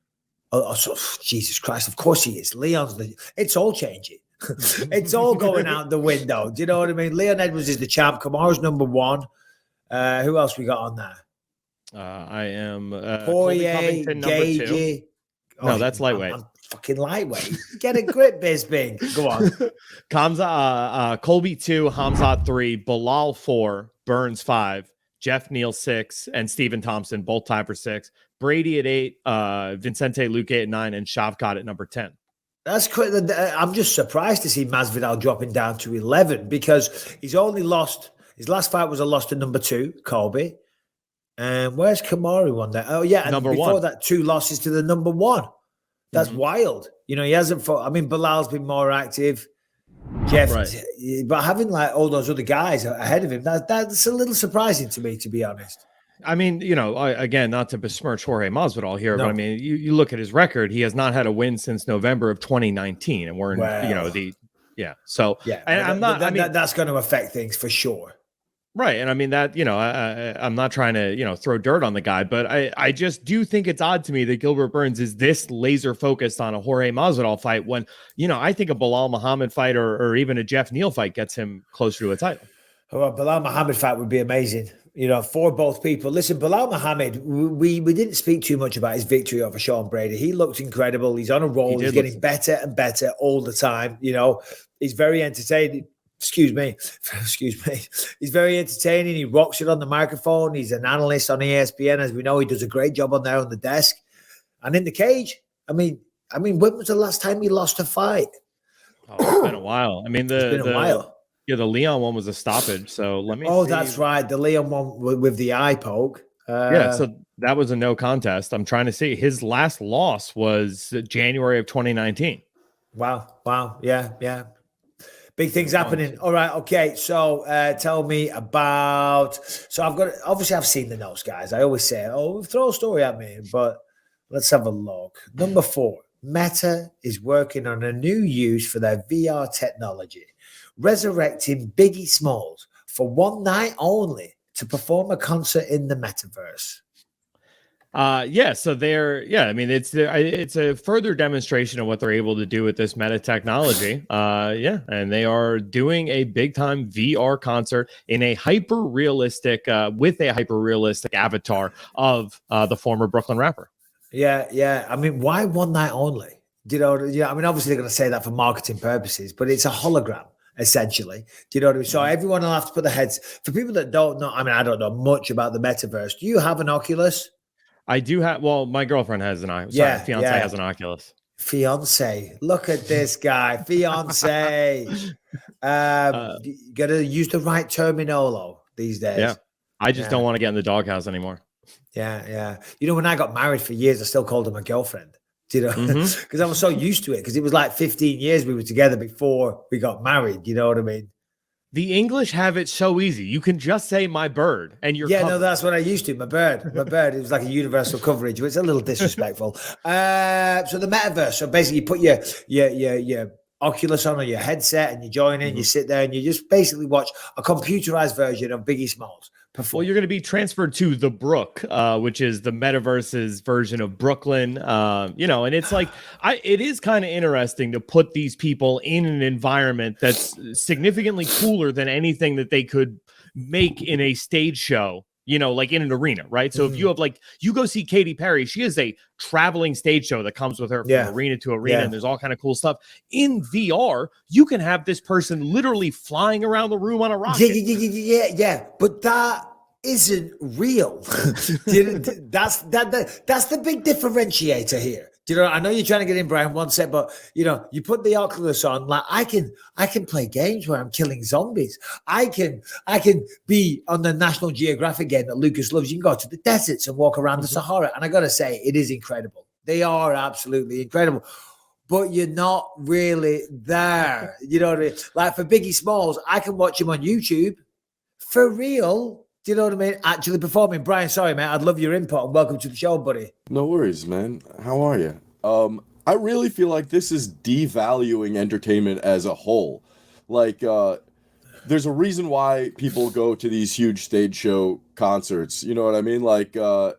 [SPEAKER 6] So, Jesus Christ, of course he is. It's all changing. It's all going out the window. Do you know what I mean? Leon Edwards is the champ. Kamaru's number 1. Who else we got on there?
[SPEAKER 1] I am
[SPEAKER 6] Poirier, Gagey.
[SPEAKER 1] No, that's lightweight.
[SPEAKER 6] I'm fucking lightweight. Get a grip, Bisping. Go on.
[SPEAKER 1] Colby 2, Hamzat 3, Bilal 4, Burns 5, Jeff Neal 6, and Stephen Thompson both tied for 6. Brady at 8, Vincente Luque at 9, and Shavkat at number 10.
[SPEAKER 6] That's quite. I'm just surprised to see Masvidal dropping down to 11 because he's only lost. His last fight was a loss to number 2, Colby. And where's Kamaru on that? Oh, yeah. And
[SPEAKER 1] number
[SPEAKER 6] before
[SPEAKER 1] 1.
[SPEAKER 6] that, 2 losses to the number 1. That's wild. You know, he hasn't fought. I mean, Bilal's been more active. Jeff, right. But having like all those other guys ahead of him, that's a little surprising to me, to be honest.
[SPEAKER 1] I mean, you know, again, not to besmirch Jorge Masvidal here, but I mean, you look at his record, he has not had a win since November of 2019. And we're in, you know, So,
[SPEAKER 6] that's going to affect things for sure.
[SPEAKER 1] Right. And I mean that, you know, I'm not trying to, you know, throw dirt on the guy, but I just do think it's odd to me that Gilbert Burns is this laser focused on a Jorge Masvidal fight when, you know, I think a Bilal Muhammad fight or even a Jeff Neal fight gets him closer to a title.
[SPEAKER 6] Well, Bilal Muhammad fight would be amazing, you know, for both people. Listen, Bilal Muhammad, we didn't speak too much about his victory over Sean Brady. He looked incredible. He's on a roll. He's getting better and better all the time. You know, he's very entertaining. Excuse me. He's very entertaining. He rocks it on the microphone. He's an analyst on ESPN. As we know, he does a great job on there on the desk. And in the cage, I mean, when was the last time he lost a fight?
[SPEAKER 1] Oh, it's been a while. I mean,
[SPEAKER 6] it's been a while.
[SPEAKER 1] Yeah, the Leon one was a stoppage. So let me see.
[SPEAKER 6] That's right. The Leon one with the eye poke.
[SPEAKER 1] So that was a no contest. I'm trying to see. His last loss was January of 2019.
[SPEAKER 6] Wow. Yeah. Big things happening. All right. Okay. So tell me about. So I've seen the notes, guys. I always say, throw a story at me, but let's have a look. Number 4, Meta is working on a new use for their VR technology, resurrecting Biggie Smalls for one night only to perform a concert in the metaverse.
[SPEAKER 1] So I mean, it's a further demonstration of what they're able to do with this meta technology. And they are doing a big time VR concert in a hyper realistic avatar of the former Brooklyn rapper.
[SPEAKER 6] Yeah. I mean, why one night only? Do you know? Yeah. I mean, obviously they're going to say that for marketing purposes, but it's a hologram. Essentially, do you know what I mean? So everyone will have to put their heads. For people that don't know, I mean, I don't know much about the metaverse. Do you have an Oculus?
[SPEAKER 1] I do have. Well, my girlnment has an fiance has an Oculus.
[SPEAKER 6] Fiance, look at this guy. Fiance, you gotta use the right terminolo these days.
[SPEAKER 1] Yeah, I just don't want to get in the doghouse anymore.
[SPEAKER 6] Yeah. You know, when I got married for years, I still called her my girlfriend. You know, because I was so used to it. Because it was like 15 years we were together before we got married. You know what I mean?
[SPEAKER 1] The English have it so easy. You can just say "my bird" and you're covered.
[SPEAKER 6] No, that's what I used to. My bird. It was like a universal coverage. It's a little disrespectful. So the metaverse. So basically, you put your Oculus on or your headset, and you join in. You sit there and you just basically watch a computerized version of Biggie Smalls perform.
[SPEAKER 1] Well, you're going to be transferred to the Brook, which is the metaverse's version of Brooklyn. And it's like it is kind of interesting to put these people in an environment that's significantly cooler than anything that they could make in a stage show like in an arena, right? So if you have you go see Katy Perry, she has a traveling stage show that comes with her from arena to arena, and there's all kind of cool stuff. In VR, you can have this person literally flying around the room on a rocket.
[SPEAKER 6] Yeah. But that isn't real. That's the big differentiator here. I know you're trying to get in, Brian, one set, but you put the Oculus on. Like I can play games where I'm killing zombies. I can be on the National Geographic game that Lucas loves. You can go to the deserts and walk around the Sahara, and I gotta say, it is incredible. They are absolutely incredible. But you're not really there. You know what I mean? Like for Biggie Smalls, I can watch him on YouTube for real. Do you know what I mean? Actually performing. Brian, sorry, man. I'd love your input and welcome to the show, buddy.
[SPEAKER 10] No worries, man. How are you? I really feel like this is devaluing entertainment as a whole. Like, there's a reason why people go to these huge stage show concerts. You know what I mean? Like, the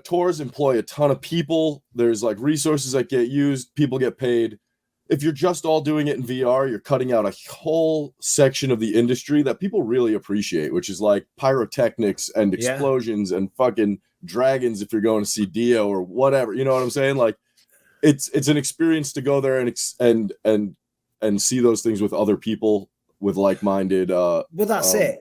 [SPEAKER 10] tours employ a ton of people. There's like resources that get used. People get paid. If you're just all doing it in VR, you're cutting out a whole section of the industry that people really appreciate, which is like pyrotechnics and explosions and fucking dragons if you're going to see Dio or whatever. You know what I'm saying? Like it's an experience to go there and see those things with other people with like-minded
[SPEAKER 6] well, that's it.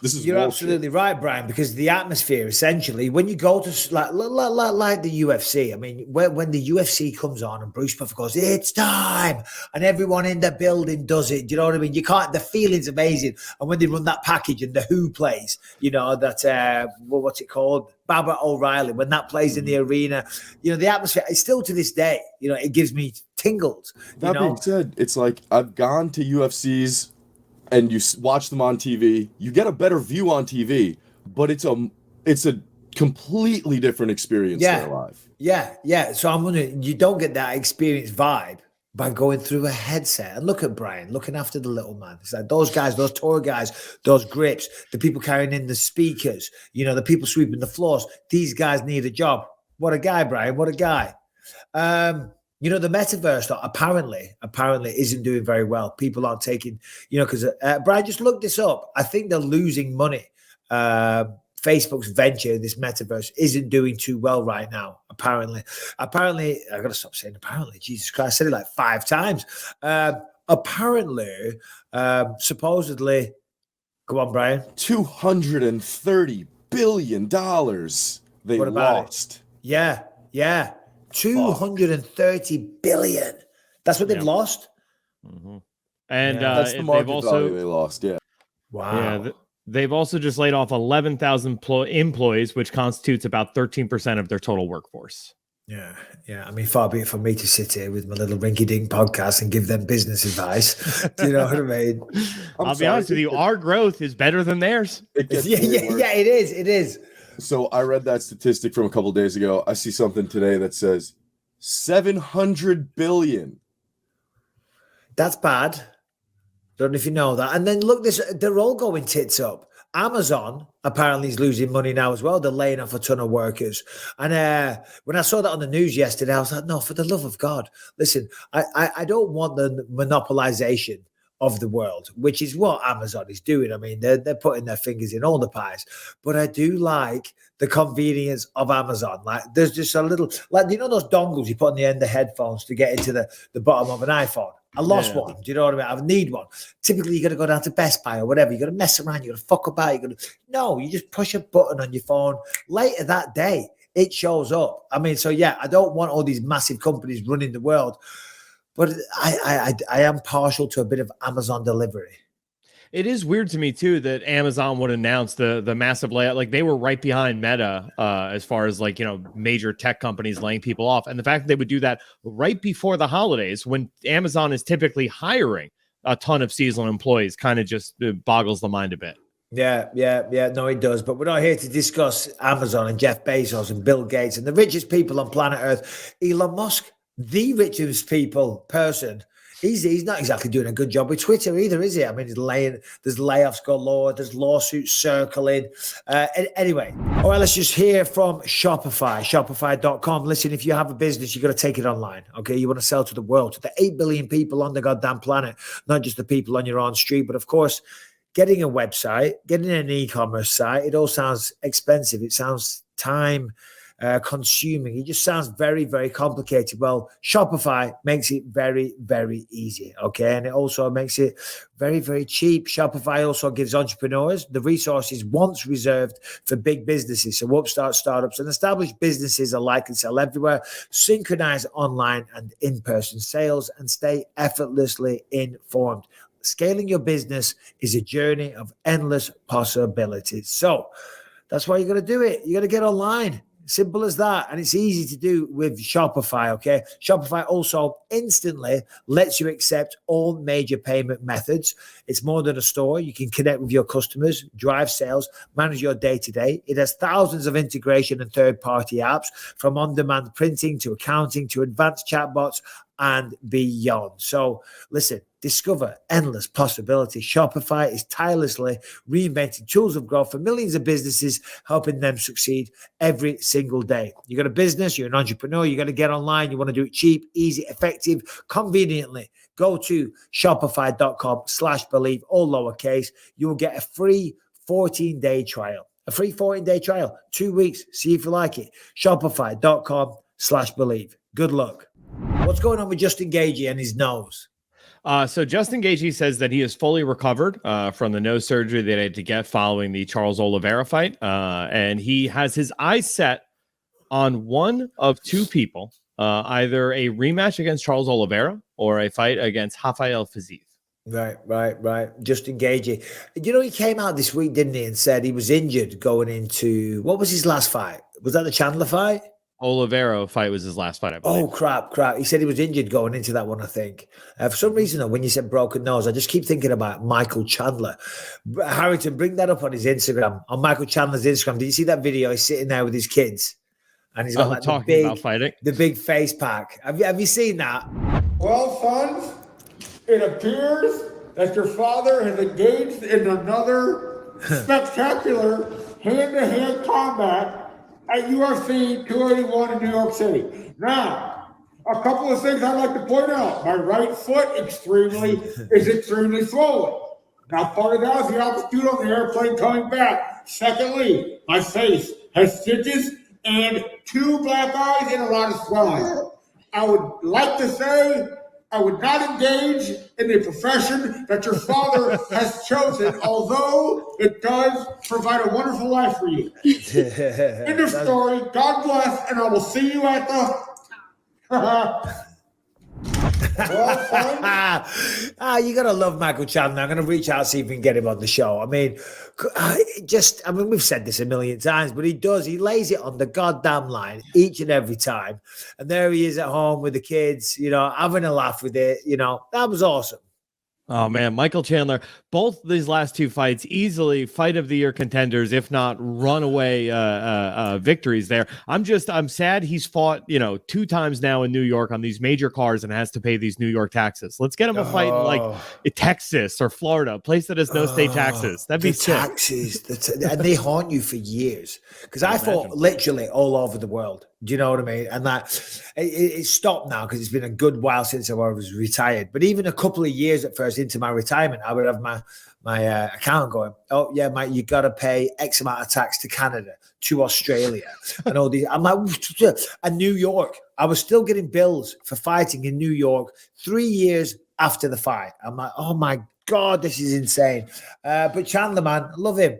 [SPEAKER 6] You're absolutely right, Brian, because the atmosphere, essentially, when you go to like the UFC, I mean, when the UFC comes on and Bruce Buffer goes, it's time, and everyone in the building does it, do you know what I mean? The feeling's amazing. And when they run that package and the Who plays, that, what's it called? Barbara O'Reilly, when that plays in the arena, the atmosphere, it's still to this day, it gives me tingles.
[SPEAKER 10] That being said, it's like I've gone to UFCs and you watch them on TV, you get a better view on TV, but it's a completely different experience there live.
[SPEAKER 6] Yeah. So I'm wondering, you don't get that experience vibe by going through a headset. And look at Brian, looking after the little man. It's like those guys, those tour guys, those grips, the people carrying in the speakers, the people sweeping the floors. These guys need a job. What a guy, Brian. What a guy. The metaverse though, apparently isn't doing very well. People aren't taking, because Brian, just look this up. I think they're losing money. Facebook's venture, this metaverse, isn't doing too well right now. Apparently, I got to stop saying apparently. Jesus Christ, I said it like 5 times. Supposedly, go on, Brian.
[SPEAKER 10] $230 billion they lost.
[SPEAKER 6] Yeah. 230 billion. That's what they've lost.
[SPEAKER 1] Mm-hmm. And
[SPEAKER 10] that's the market value they lost. Yeah.
[SPEAKER 6] Wow.
[SPEAKER 1] Yeah, they've also just laid off 11,000 employees, which constitutes about 13% of their total workforce.
[SPEAKER 6] Yeah. I mean, far be it from me to sit here with my little rinky-dink podcast and give them business advice. Do you know what I mean?
[SPEAKER 1] I'll be honest with you, our growth is better than theirs.
[SPEAKER 6] It is.
[SPEAKER 10] So I read that statistic from a couple of days ago. I see something today that says 700 billion.
[SPEAKER 6] That's bad. Don't know if you know that. And then look, they're all going tits up. Amazon apparently is losing money now as well. They're laying off a ton of workers. And when I saw that on the news yesterday, I was like, no, for the love of God. Listen, I don't want the monopolization of the world, which is what Amazon is doing. I mean, they're putting their fingers in all the pies, but I do like the convenience of Amazon. Like there's just a little, like, those dongles you put on the end of the to get into the bottom of an iPhone. I lost one. Do you know what I mean? I need one. Typically, you got to go down to Best Buy or whatever. You got to mess around. You got to fuck about. No, you just push a button on your phone. Later that day, it shows up. I mean, so yeah, I don't want all these massive companies running the world. But I am partial to a bit of Amazon delivery.
[SPEAKER 1] It is weird to me, too, that Amazon would announce the massive layout. Like, they were right behind Meta as far as, major tech companies laying people off. And the fact that they would do that right before the holidays when Amazon is typically hiring a ton of seasonal employees kind of just boggles the mind a bit.
[SPEAKER 6] Yeah. No, it does. But we're not here to discuss Amazon and Jeff Bezos and Bill Gates and the richest people on planet Earth. Elon Musk, the richest person, he's not exactly doing a good job with Twitter either, is he? I mean, there's layoffs galore, there's lawsuits circling. Anyway, all right, let's just hear from Shopify.com. Listen, if you have a business, you got to take it online, okay? You want to sell to the world, to the 8 billion people on the goddamn planet, not just the people on your own street, but of course, getting a website, getting an e-commerce site, it all sounds expensive. It sounds time consuming. It just sounds very, very complicated. Well, Shopify makes it very, very easy. Okay. And it also makes it very, very cheap. Shopify also gives entrepreneurs the resources once reserved for big businesses. So upstart startups and established businesses alike can sell everywhere, synchronize online and in-person sales, and stay effortlessly informed. Scaling your business is a journey of endless possibilities. So that's why you got to do it. You got to get online. Simple as that. And it's easy to do with Shopify, okay? Shopify also instantly lets you accept all major payment methods. It's more than a store. You can connect with your customers, drive sales, manage your day-to-day. It has thousands of integration and third-party apps, from on-demand printing to accounting to advanced chatbots and beyond. So listen, discover endless possibilities. Shopify is tirelessly reinventing tools of growth for millions of businesses, helping them succeed every single day. You got a business, you're an entrepreneur, you got to get online, you want to do it cheap, easy, effective, conveniently. Go to shopify.com/believe, all lowercase. You will get a free 14-day trial. A free 14-day trial, 2 weeks. See if you like it. Shopify.com/believe. Good luck. What's going on with Justin Gaethje and his nose?
[SPEAKER 1] So Justin Gaethje says that he is fully recovered from the nose surgery that he had to get following the Charles Oliveira fight. And he has his eyes set on one of two people, either a rematch against Charles Oliveira or a fight against Rafael Fiziev.
[SPEAKER 6] Right. Justin Gaethje. You know, he came out this week, didn't he, and said he was injured going into, what was his last fight? Was that the Chandler fight?
[SPEAKER 1] Oliveira fight was his last fight, I believe.
[SPEAKER 6] Oh, crap. He said he was injured going into that one, I think. For some reason, though, when you said broken nose, I just keep thinking about Michael Chandler. Harrington, bring that up on his Instagram, on Michael Chandler's Instagram. Did you see that video? He's sitting there with his kids, and he's got like
[SPEAKER 1] talking about fighting.
[SPEAKER 6] The big face pack. Have you seen that?
[SPEAKER 11] Well, sons, it appears that your father has engaged in another spectacular hand-to-hand combat at UFC 281 in New York City. Now, a couple of things I'd like to point out. My right foot is extremely swollen. Now, part of that is the altitude on the airplane coming back. Secondly, my face has stitches and 2 black eyes and a lot of swelling. I would like to say I would not engage in the profession that your father has chosen, although it does provide a wonderful life for you. End of story. God bless, and I will see you at the...
[SPEAKER 6] You gotta love Michael Chandler. I'm gonna reach out, see if we can get him on the show. I mean, we've said this a million times, but he lays it on the goddamn line each and every time. And there he is at home with the kids, having a laugh with it. That was awesome.
[SPEAKER 1] Oh man, Michael Chandler, both these last two fights, easily fight of the year contenders, if not runaway victories there. I'm sad he's fought, 2 times now in New York on these major cars and has to pay these New York taxes. Let's get him a fight in like Texas or Florida, a place that has no state taxes. That'd be sick.
[SPEAKER 6] Taxes, and they haunt you for years. Because I fought literally all over the world. Do you know what I mean? And that it stopped now because it's been a good while since I was retired. But even a couple of years at first into my retirement, I would have my accountant going, "Oh yeah, mate, you got to pay X amount of tax to Canada, to Australia, and all these." I'm like, and New York. I was still getting bills for fighting in New York 3 years after the fight. I'm like, oh my God, this is insane. But Chandler, man, love him.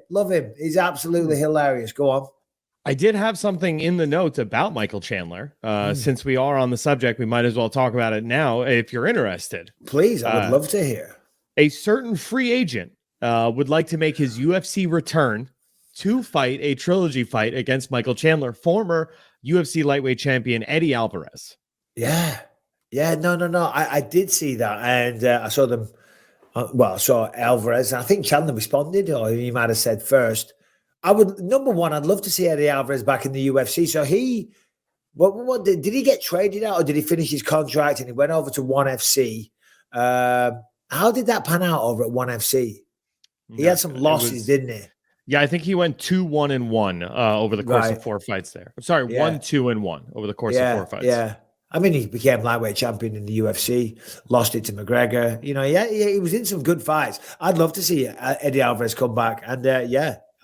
[SPEAKER 6] He's absolutely hilarious. Go on.
[SPEAKER 1] I did have something in the notes about Michael Chandler. Since we are on the subject, we might as well talk about it now if you're interested.
[SPEAKER 6] Please, I would love to hear.
[SPEAKER 1] A certain free agent would like to make his UFC return to fight a trilogy fight against Michael Chandler, former UFC lightweight champion Eddie Alvarez.
[SPEAKER 6] Yeah, no. I did see that, and I saw them. I saw Alvarez. And I think Chandler responded, or he might have said first. Number one, I'd love to see Eddie Alvarez back in the UFC. So what did he get traded out, or did he finish his contract and he went over to ONE FC? How did that pan out over at ONE FC? He had some losses, didn't he?
[SPEAKER 1] Yeah, I think he went 2-1-1 over the course of 4 fights there. I'm sorry, 1-2-1 over the course of 4 fights.
[SPEAKER 6] Yeah. I mean, he became lightweight champion in the UFC, lost it to McGregor. You know, he was in some good fights. I'd love to see Eddie Alvarez come back. And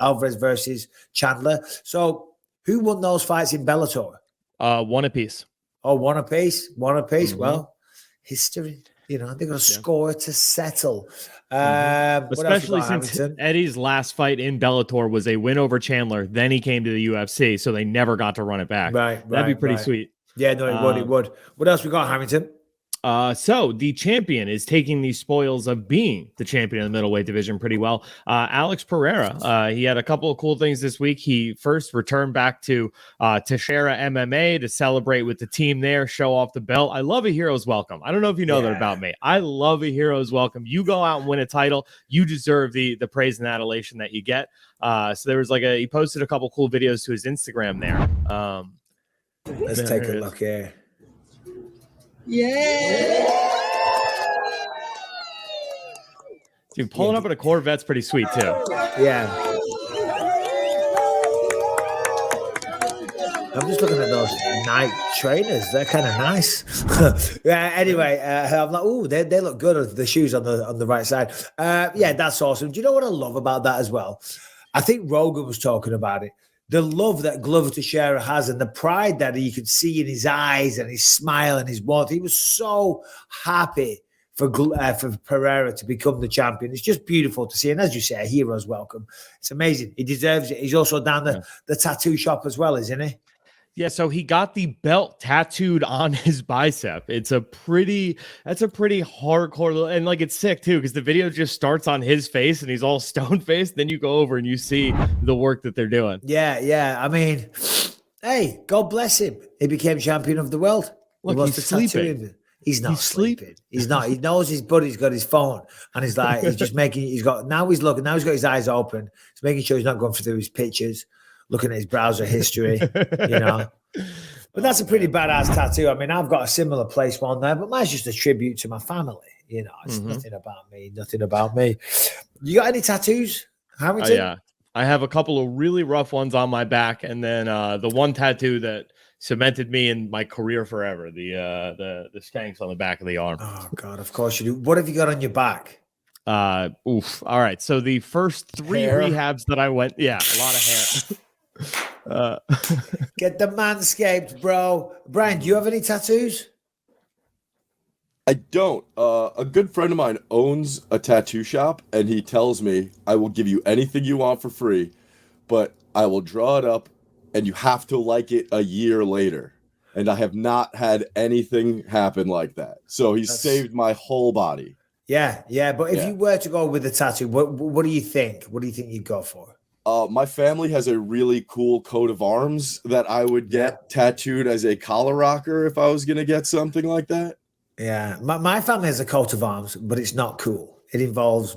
[SPEAKER 6] Alvarez versus Chandler. So who won those fights in Bellator?
[SPEAKER 1] One apiece.
[SPEAKER 6] Oh, one apiece.
[SPEAKER 1] Mm-hmm.
[SPEAKER 6] Well, history. You know, they're going to score to settle.
[SPEAKER 1] Especially since Eddie's last fight in Bellator was a win over Chandler. Then he came to the UFC, so they never got to run it back. That'd be pretty sweet.
[SPEAKER 6] Yeah, no, it would. What else we got, Harrington?
[SPEAKER 1] So the champion is taking the spoils of being the champion in the middleweight division pretty well. Alex Pereira, he had a couple of cool things this week. He first returned back to Texeria MMA to celebrate with the team there, show off the belt. I love a hero's welcome. I don't know if you know that about me. I love a hero's welcome. You go out and win a title, you deserve the praise and adulation that you get. So there was he posted a couple cool videos to his Instagram there.
[SPEAKER 6] Let's take a look here.
[SPEAKER 1] Yeah. Dude, pulling up in a Corvette's pretty sweet too.
[SPEAKER 6] Yeah. I'm just looking at those Nike trainers. They're kind of nice. Anyway, I'm like, oh, they look good. The shoes on the right side. That's awesome. Do you know what I love about that as well? I think Rogan was talking about it. The love that Glover Texeria has and the pride that you could see in his eyes and his smile and his warmth. He was so happy for Pereira to become the champion. It's just beautiful to see. And as you say, a hero's welcome. It's amazing. He deserves it. He's also down the tattoo shop as well, isn't he?
[SPEAKER 1] Yeah, so he got the belt tattooed on his bicep. That's a pretty hardcore, and it's sick too, because the video just starts on his face and he's all stone faced. Then you go over and you see the work that they're doing.
[SPEAKER 6] Yeah. I mean, hey, God bless him. He became champion of the world.
[SPEAKER 1] Look, he's sleeping.
[SPEAKER 6] He's not sleeping. He's not. He knows his buddy's got his phone, and he's got his eyes open. He's making sure he's not going through his pictures, looking at his browser history, But that's a pretty badass tattoo. I mean, I've got a similar place one there, but mine's just a tribute to my family. It's nothing about me. You got any tattoos, Harrington?
[SPEAKER 1] Yeah. I have a couple of really rough ones on my back, and then the one tattoo that cemented me in my career forever, the skanks on the back of the arm.
[SPEAKER 6] Oh, God, of course you do. What have you got on your back?
[SPEAKER 1] All right. So the first 3 rehabs that I went, a lot of hair.
[SPEAKER 6] Get the manscaped, bro. Brian, do you have any tattoos?
[SPEAKER 10] I don't. A good friend of mine owns a tattoo shop, and he tells me, I will give you anything you want for free, but I will draw it up, and you have to like it a year later. And I have not had anything happen like that. So he saved my whole body.
[SPEAKER 6] Yeah. But if you were to go with a tattoo, what do you think? What do you think you'd go for?
[SPEAKER 10] My family has a really cool coat of arms that I would get tattooed as a collar rocker if I was going to get something like that.
[SPEAKER 6] Yeah. My family has a coat of arms, but it's not cool. It involves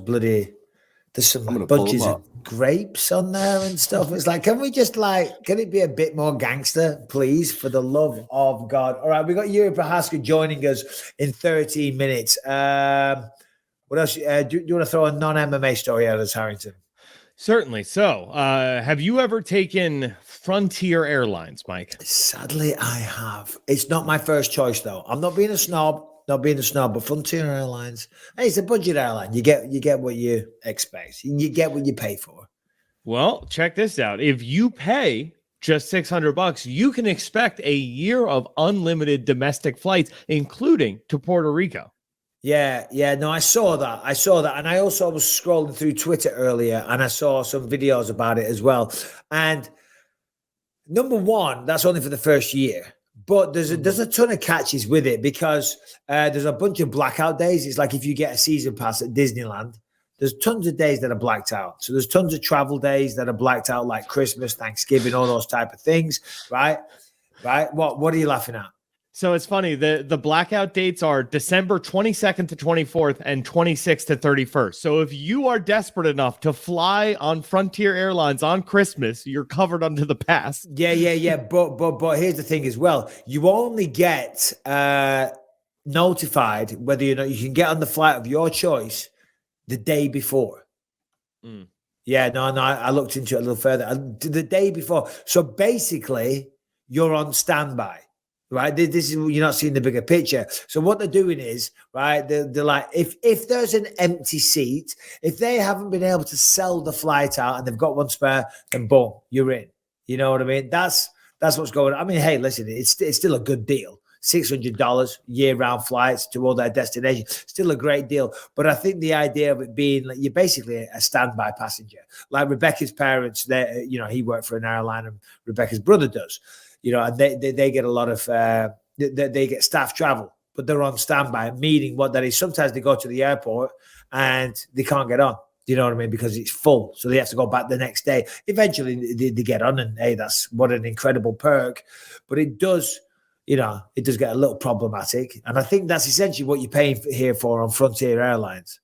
[SPEAKER 6] there's some bunches of grapes on there and stuff. It's like, can it be a bit more gangster, please, for the love of God? All right, we got Jiri Prochazka joining us in 13 minutes. What else? Do you want to throw a non-MMA story at us, Harrington?
[SPEAKER 1] Certainly. So, have you ever taken Frontier Airlines, Mike?
[SPEAKER 6] Sadly, I have. It's not my first choice, though. I'm not being a snob. But Frontier Airlines, hey, it's a budget airline. You get what you expect. You get what you pay for.
[SPEAKER 1] Well, check this out. If you pay just $600, you can expect a year of unlimited domestic flights, including to Puerto Rico.
[SPEAKER 6] Yeah. No, I saw that. And I also was scrolling through Twitter earlier and I saw some videos about it as well. And number one, that's only for the first year. But there's a ton of catches with it because there's a bunch of blackout days. It's like if you get a season pass at Disneyland, there's tons of days that are blacked out. So there's tons of travel days that are blacked out, like Christmas, Thanksgiving, all those type of things, right? What are you laughing at?
[SPEAKER 1] So it's funny. The blackout dates are December 22nd to 24th and 26th to 31st. So if you are desperate enough to fly on Frontier Airlines on Christmas, you're covered under the pass.
[SPEAKER 6] Yeah. But here's the thing as well. You only get notified whether you can get on the flight of your choice the day before. Yeah, no, I looked into it a little further. The day before. So basically, you're on standby. right? This is, you're not seeing the bigger picture. So what they're doing is, right, they're like, if there's an empty seat, if they haven't been able to sell the flight out and they've got one spare, then boom, you're in. You know what I mean? That's what's going on. I mean, hey, listen, it's still a good deal. $600 year-round flights to all their destinations, still a great deal. But I think the idea of it being like you're basically a standby passenger, like Rebecca's parents, they, you know, he worked for an airline and Rebecca's brother does, you know, and they get a lot of they get staff travel, but they're on standby. Meaning what that is, sometimes they go to the airport and they can't get on. You know what I mean? Because it's full. So they have to go back the next day. Eventually they get on, and hey, that's what an incredible perk. But it does, you know, it does get a little problematic. And I think that's essentially what you're paying here for on Frontier Airlines.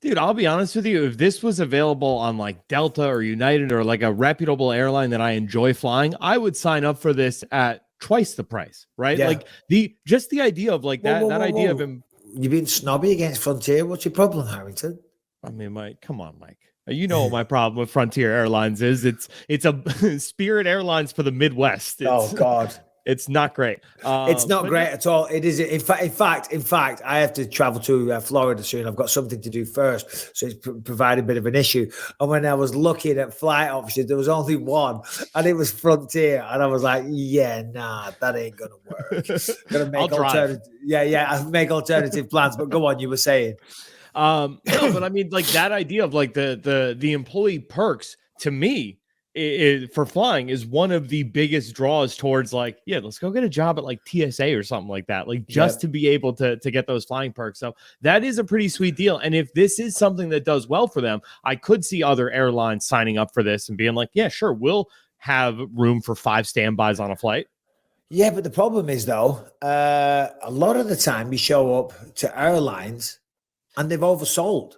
[SPEAKER 1] Dude, I'll be honest with you. If this was available on like Delta or United or like a reputable airline that I enjoy flying, I would sign up for this at twice the price, right?
[SPEAKER 6] Yeah.
[SPEAKER 1] Like the idea of like that idea of him.
[SPEAKER 6] You're being snobby against Frontier. What's your problem, Harrington?
[SPEAKER 1] I mean, Mike, come on, Mike. You know what my problem with Frontier Airlines is. It's a Spirit Airlines for the Midwest.
[SPEAKER 6] Oh God.
[SPEAKER 1] It's not great.
[SPEAKER 6] It's not great at all. It is. In fact, I have to travel to Florida soon. I've got something to do first, so it's provided a bit of an issue. And when I was looking at flight options, there was only one, and it was Frontier. And I was like, yeah, nah, that ain't gonna work. Gonna make I make alternative plans. But go on, you were saying.
[SPEAKER 1] No, but I mean, like that idea of like the employee perks to me for flying is one of the biggest draws towards like, yeah, let's go get a job at like TSA or something like that, like just to be able to get those flying perks. So that is a pretty sweet deal. And if this is something that does well for them, I could see other airlines signing up for this and being like, yeah, sure, we'll have room for 5 standbys on a flight.
[SPEAKER 6] Yeah, but the problem is though, a lot of the time you show up to airlines and they've oversold.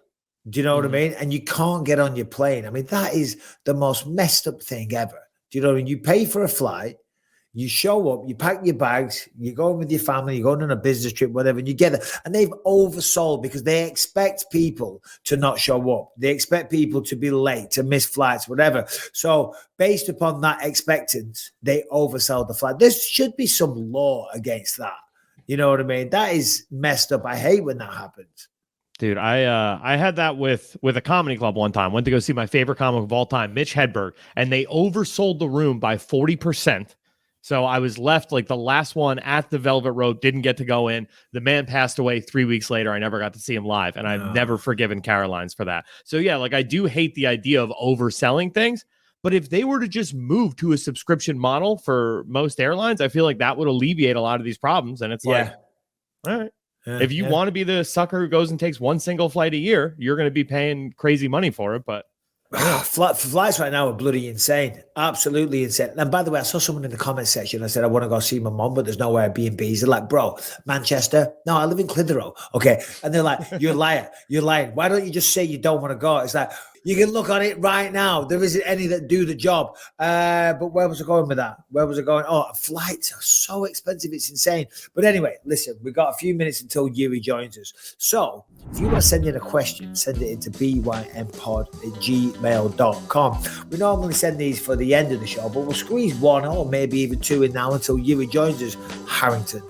[SPEAKER 6] Do you know what I mean? And you can't get on your plane. I mean, that is the most messed up thing ever. Do you know what I mean? You pay for a flight, you show up, you pack your bags, you go with your family, you're going on a business trip, whatever, and you get there. And they've oversold because they expect people to not show up. They expect people to be late, to miss flights, whatever. So based upon that expectance, they oversell the flight. There should be some law against that. You know what I mean? That is messed up. I hate when that happens.
[SPEAKER 1] Dude, I had that with a comedy club one time. Went to go see my favorite comic of all time, Mitch Hedberg, and they oversold the room by 40%. So I was left like the last one at the Velvet Road, didn't get to go in. The man passed away 3 weeks later. I never got to see him live, and I've never forgiven Carolines for that. So yeah, like I do hate the idea of overselling things, but if they were to just move to a subscription model for most airlines, I feel like that would alleviate a lot of these problems. And it's like, all right. If you want to be the sucker who goes and takes one single flight a year, you're going to be paying crazy money for it. But
[SPEAKER 6] flights right now are bloody insane. Absolutely insane. And by the way, I saw someone in the comment section. I said, I want to go see my mom, but there's nowhere B&Bs. They're like, bro, Manchester? No, I live in Clitheroe. Okay. And they're like, you're a liar. You're lying. Why don't you just say you don't want to go? It's like, you can look on it right now. There isn't any that do the job. But where was I going with that? Where was I going? Oh, flights are so expensive. It's insane. But anyway, listen, we've got a few minutes until Jiri joins us. So if you want to send in a question, send it into bympod@gmail.com. We normally send these for the end of the show, but we'll squeeze one or maybe even 2 in now until Jiri joins us. Harrington.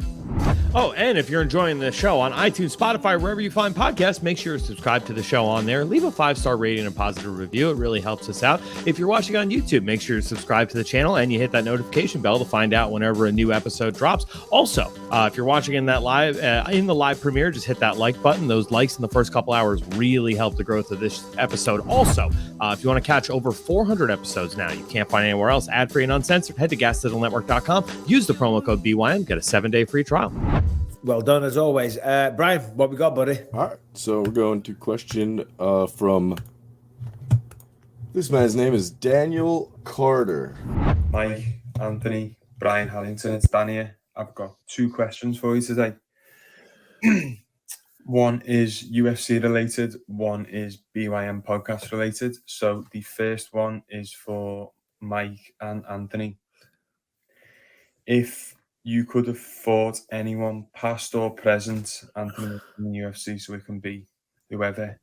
[SPEAKER 1] Oh, and if you're enjoying the show on iTunes, Spotify, wherever you find podcasts, make sure to subscribe to the show on there. Leave a 5-star rating and positive review. It really helps us out. If you're watching on YouTube, make sure to subscribe to the channel and you hit that notification bell to find out whenever a new episode drops. Also, if you're watching in that live in the live premiere, just hit that like button. Those likes in the first couple hours really help the growth of this episode. Also, if you want to catch over 400 episodes now, you can't find anywhere else, ad-free and uncensored, head to gasdigitalnetwork.com. Use the promo code BYM, get a 7-day free trial.
[SPEAKER 6] Well done as always. Brian, what we got, buddy?
[SPEAKER 10] All right, so we're going to question from this man's name is Daniel Carter.
[SPEAKER 12] Mike, Anthony, Brian, Harrington, it's Dan here. I've got 2 questions for you today. One is UFC related, one is BYM podcast related. So the first one is for Mike and Anthony. If you could have fought anyone, past or present, Anthony, in the UFC, so it can be whoever,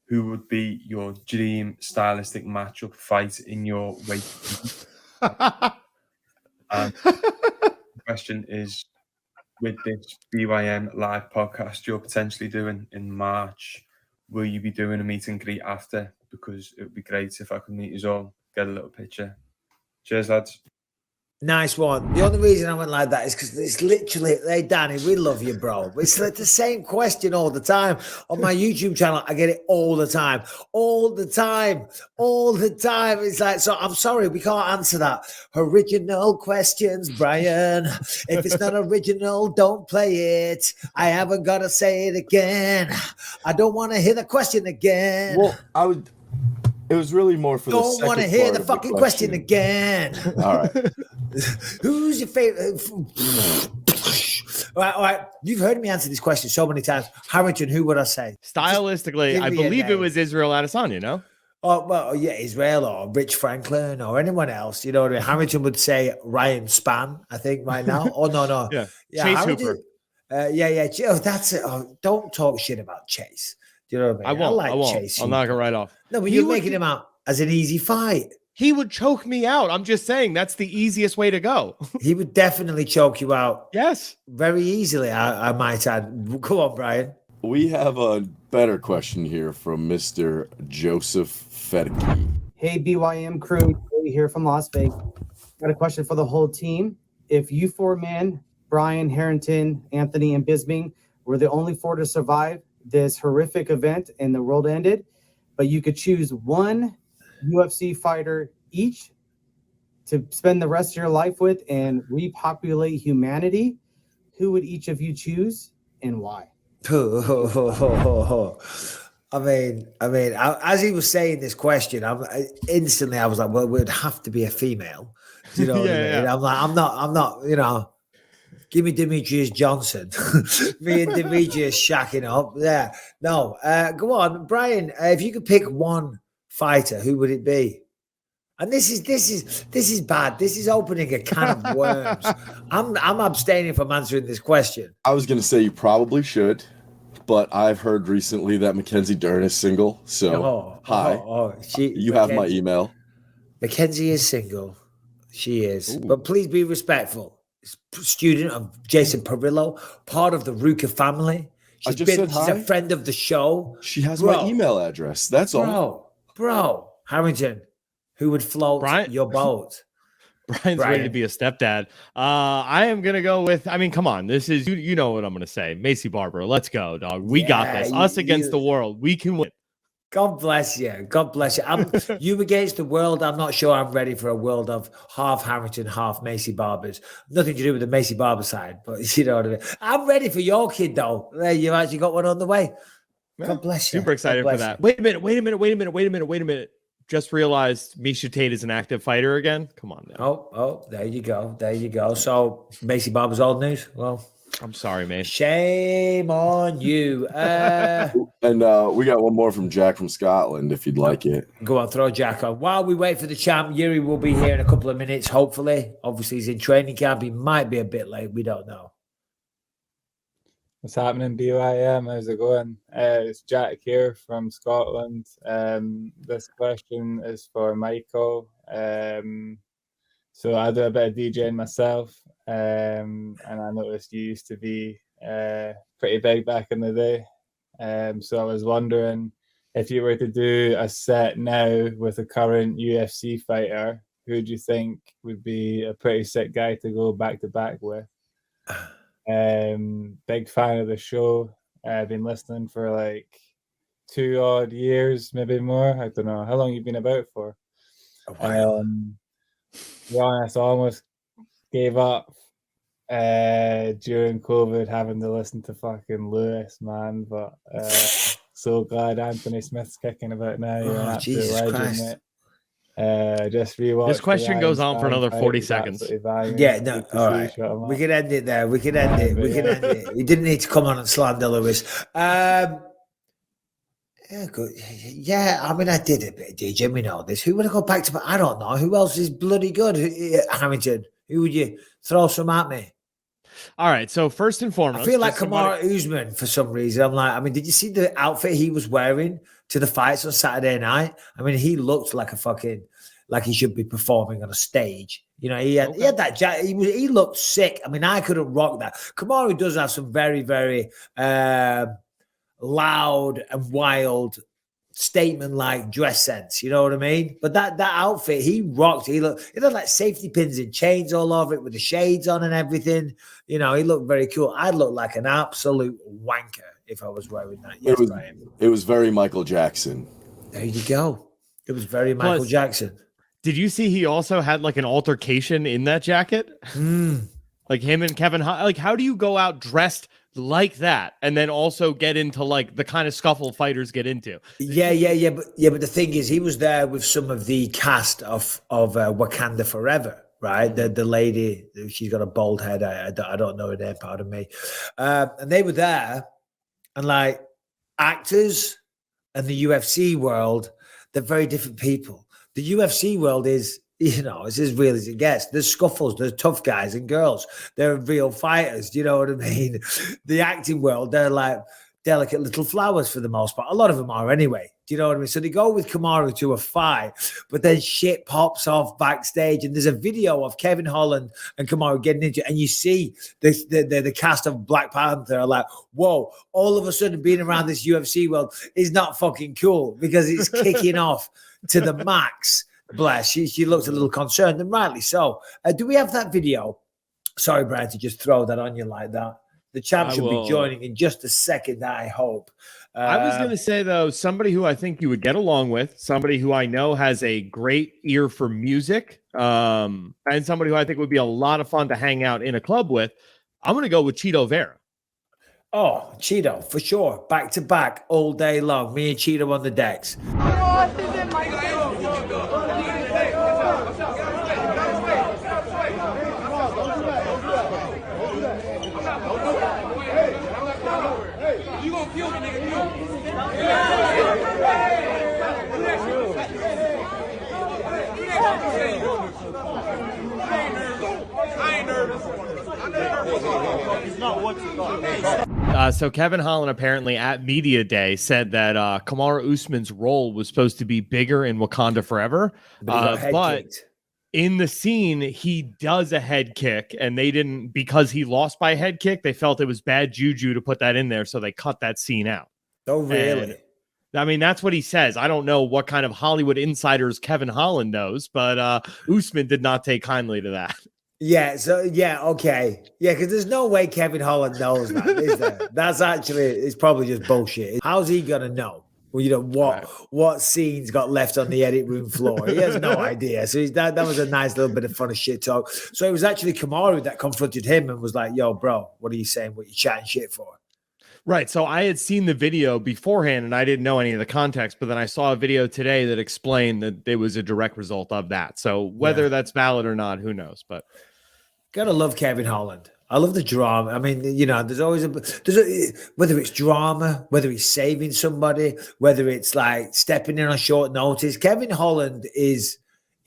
[SPEAKER 12] who would be your dream stylistic matchup fight in your weight? And question is, with this BYM live podcast you're potentially doing in March, will you be doing a meet and greet after? Because it would be great if I could meet you all, get a little picture. Cheers, lads.
[SPEAKER 6] Nice one. The only reason I went like that is because it's literally, hey, Danny, we love you, bro. But it's like the same question all the time. On my YouTube channel, I get it all the time. All the time. All the time. It's like, so I'm sorry, we can't answer that. Original questions, Brian. If it's not original, don't play it. I haven't got to say it again. I don't want to hear the question again.
[SPEAKER 10] Well, it was really more for
[SPEAKER 6] don't want to hear the fucking question again.
[SPEAKER 10] All right.
[SPEAKER 6] Who's your favorite? All right. You've heard me answer this question so many times. Harrington, who would I say?
[SPEAKER 1] Stylistically, I believe it was Israel Adesanya, no?
[SPEAKER 6] Oh, well, yeah, Israel or Rich Franklin or anyone else. You know what I mean? Harrington would say Ryan Spann, I think, right now. Oh, no.
[SPEAKER 1] Yeah, Chase
[SPEAKER 6] Hooper. Yeah. Oh, that's it. Oh, don't talk shit about Chase. Do you know what I mean?
[SPEAKER 1] I won't.
[SPEAKER 6] Chase.
[SPEAKER 1] I'll knock it right off.
[SPEAKER 6] No, but you're making him out as an easy fight.
[SPEAKER 1] He would choke me out. I'm just saying that's the easiest way to go.
[SPEAKER 6] He would definitely choke you out.
[SPEAKER 1] Yes.
[SPEAKER 6] Very easily, I might add. Go on, Brian.
[SPEAKER 10] We have a better question here from Mr. Joseph Fedke.
[SPEAKER 13] Hey, BYM crew, here from Las Vegas. Got a question for the whole team. If you four men, Bryan, Harrington, Anthony, and Bisping, were the only four to survive this horrific event and the world ended, but you could choose one UFC fighter each to spend the rest of your life with and repopulate humanity, who would each of you choose and why?
[SPEAKER 6] I mean, as he was saying this question, I was like, well, it would have to be a female. Do you know what I mean? Yeah. I'm like, I'm not, you know, give me Demetrius Johnson. Me and Demetrius shacking up. Yeah. No, go on, Brian. If you could pick one fighter, who would it be? And this is bad. This is opening a can of worms. I'm abstaining from answering this question.
[SPEAKER 10] I was going to say you probably should, but I've heard recently that Mackenzie Dern is single. So you have my email.
[SPEAKER 6] Mackenzie is single. She is. Ooh. But please be respectful. Student of Jason Perillo, part of the Ruka family. She's a friend of the show.
[SPEAKER 10] She has my email address. That's all.
[SPEAKER 6] Bro, Harrington, who would float your boat?
[SPEAKER 1] Brian's ready to be a stepdad. I am going to go with, I mean, come on. This is, you know what I'm going to say. Macy Barber. Let's go, dog. We got this. Us against the world. We can win.
[SPEAKER 6] God bless you. God bless you. You against the world. I'm not sure I'm ready for a world of half Harrington, half Macy Barbers. Nothing to do with the Macy Barber side, but you know what I mean. I'm ready for your kid, though. You've actually got one on the way. God bless you.
[SPEAKER 1] Super excited for that. Wait a minute. Just realized Miesha Tate is an active fighter again. Come on now.
[SPEAKER 6] Oh, there you go. So Macy Barber's old news. Well,
[SPEAKER 1] I'm sorry, mate.
[SPEAKER 6] Shame on you.
[SPEAKER 10] And we got one more from Jack from Scotland, if you'd like it.
[SPEAKER 6] Go on, throw Jack on. While we wait for the champ, Jiri will be here in a couple of minutes, hopefully. Obviously, he's in training camp. He might be a bit late. We don't know.
[SPEAKER 14] What's happening, BYM? How's it going? It's Jack here from Scotland. This question is for Michael. So I do a bit of DJing myself, and I noticed you used to be pretty big back in the day. So I was wondering if you were to do a set now with a current UFC fighter, who do you think would be a pretty sick guy to go back to back with? Big fan of the show. I've been listening for like 2 odd years, maybe more. I don't know how long you've been about for. To be honest, I almost gave up during COVID having to listen to fucking Lewis, man. But so glad Anthony Smith's kicking about now. You're an absolute legend, mate. Just rewatch.
[SPEAKER 1] This question goes on for another 40 seconds.
[SPEAKER 6] Yeah, no, all right. We can end it there. We can end it. You didn't need to come on and slander Lewis. Yeah, good. Yeah, I mean, I did a bit of DJ. We know this. Who would I go back to? I don't know. Who else is bloody good? Harrington. Who would you throw some at me?
[SPEAKER 1] All right. So first and foremost,
[SPEAKER 6] I feel like Kamaru Usman for some reason. I'm like, I mean, did you see the outfit he was wearing to the fights on Saturday night? I mean, he looked like a fucking like he should be performing on a stage. You know, he had that jacket. He looked sick. I mean, I couldn't rock that. Kamaru does have some very, very loud and wild statement-like dress sense. You know what I mean? But that outfit, he rocked. He had like safety pins and chains all over it with the shades on and everything. You know, he looked very cool. I'd look like an absolute wanker if I was wearing that. Yes, Brian.
[SPEAKER 10] It was very Michael Jackson.
[SPEAKER 6] There you go. It was very Michael Jackson.
[SPEAKER 1] Did you see he also had like an altercation in that jacket? Like him and Kevin, like how do you go out dressed like that and then also get into like the kind of scuffle fighters get into?
[SPEAKER 6] Yeah. But the thing is, he was there with some of the cast of Wakanda Forever, right? The lady, she's got a bald head. I don't know her name, pardon me. And they were there, and like actors and the UFC world, they're very different people. The UFC world is, you know, it's as real as it gets. There's scuffles, there's tough guys and girls. They're real fighters. Do you know what I mean? The acting world, they're like delicate little flowers for the most part. A lot of them are anyway. Do you know what I mean? So they go with Kamaru to a fight, but then shit pops off backstage. And there's a video of Kevin Holland and Kamaru getting into it. And you see the cast of Black Panther are like, whoa, all of a sudden being around this UFC world is not fucking cool because it's kicking off to the max. Bless. She looks a little concerned, and rightly so. Do we have that video? Sorry, Brian, to just throw that on you like that. The champ should be joining in just a second, I hope.
[SPEAKER 1] I was going to say, though, somebody who I think you would get along with, somebody who I know has a great ear for music, and somebody who I think would be a lot of fun to hang out in a club with. I'm going to go with Chito Vera.
[SPEAKER 6] Oh, Cheeto, for sure. Back to back all day long. Me and Cheeto on the decks.
[SPEAKER 1] So Kevin Holland apparently at Media Day said that Kamaru Usman's role was supposed to be bigger in Wakanda Forever, but in the scene he does a head kick, and they didn't, because he lost by a head kick, they felt it was bad juju to put that in there, so they cut that scene out.
[SPEAKER 6] Oh, really?
[SPEAKER 1] And, I mean, that's what he says. I don't know what kind of Hollywood insiders Kevin Holland knows, but Usman did not take kindly to that.
[SPEAKER 6] Yeah, so yeah, okay. Yeah, because there's no way Kevin Holland knows that, is there? That's actually, it's probably just bullshit. How's he gonna know? Well, you know, what scenes got left on the edit room floor? He has no idea. So that was a nice little bit of funny shit talk. So it was actually Kamaru that confronted him and was like, yo, bro, what are you saying? What you chatting shit for?
[SPEAKER 1] Right. So I had seen the video beforehand and I didn't know any of the context, but then I saw a video today that explained that it was a direct result of that. So whether that's valid or not, who knows? But
[SPEAKER 6] gotta love Kevin Holland. I love the drama. I mean, you know, there's always whether it's drama, whether he's saving somebody, whether it's like stepping in on short notice. Kevin Holland is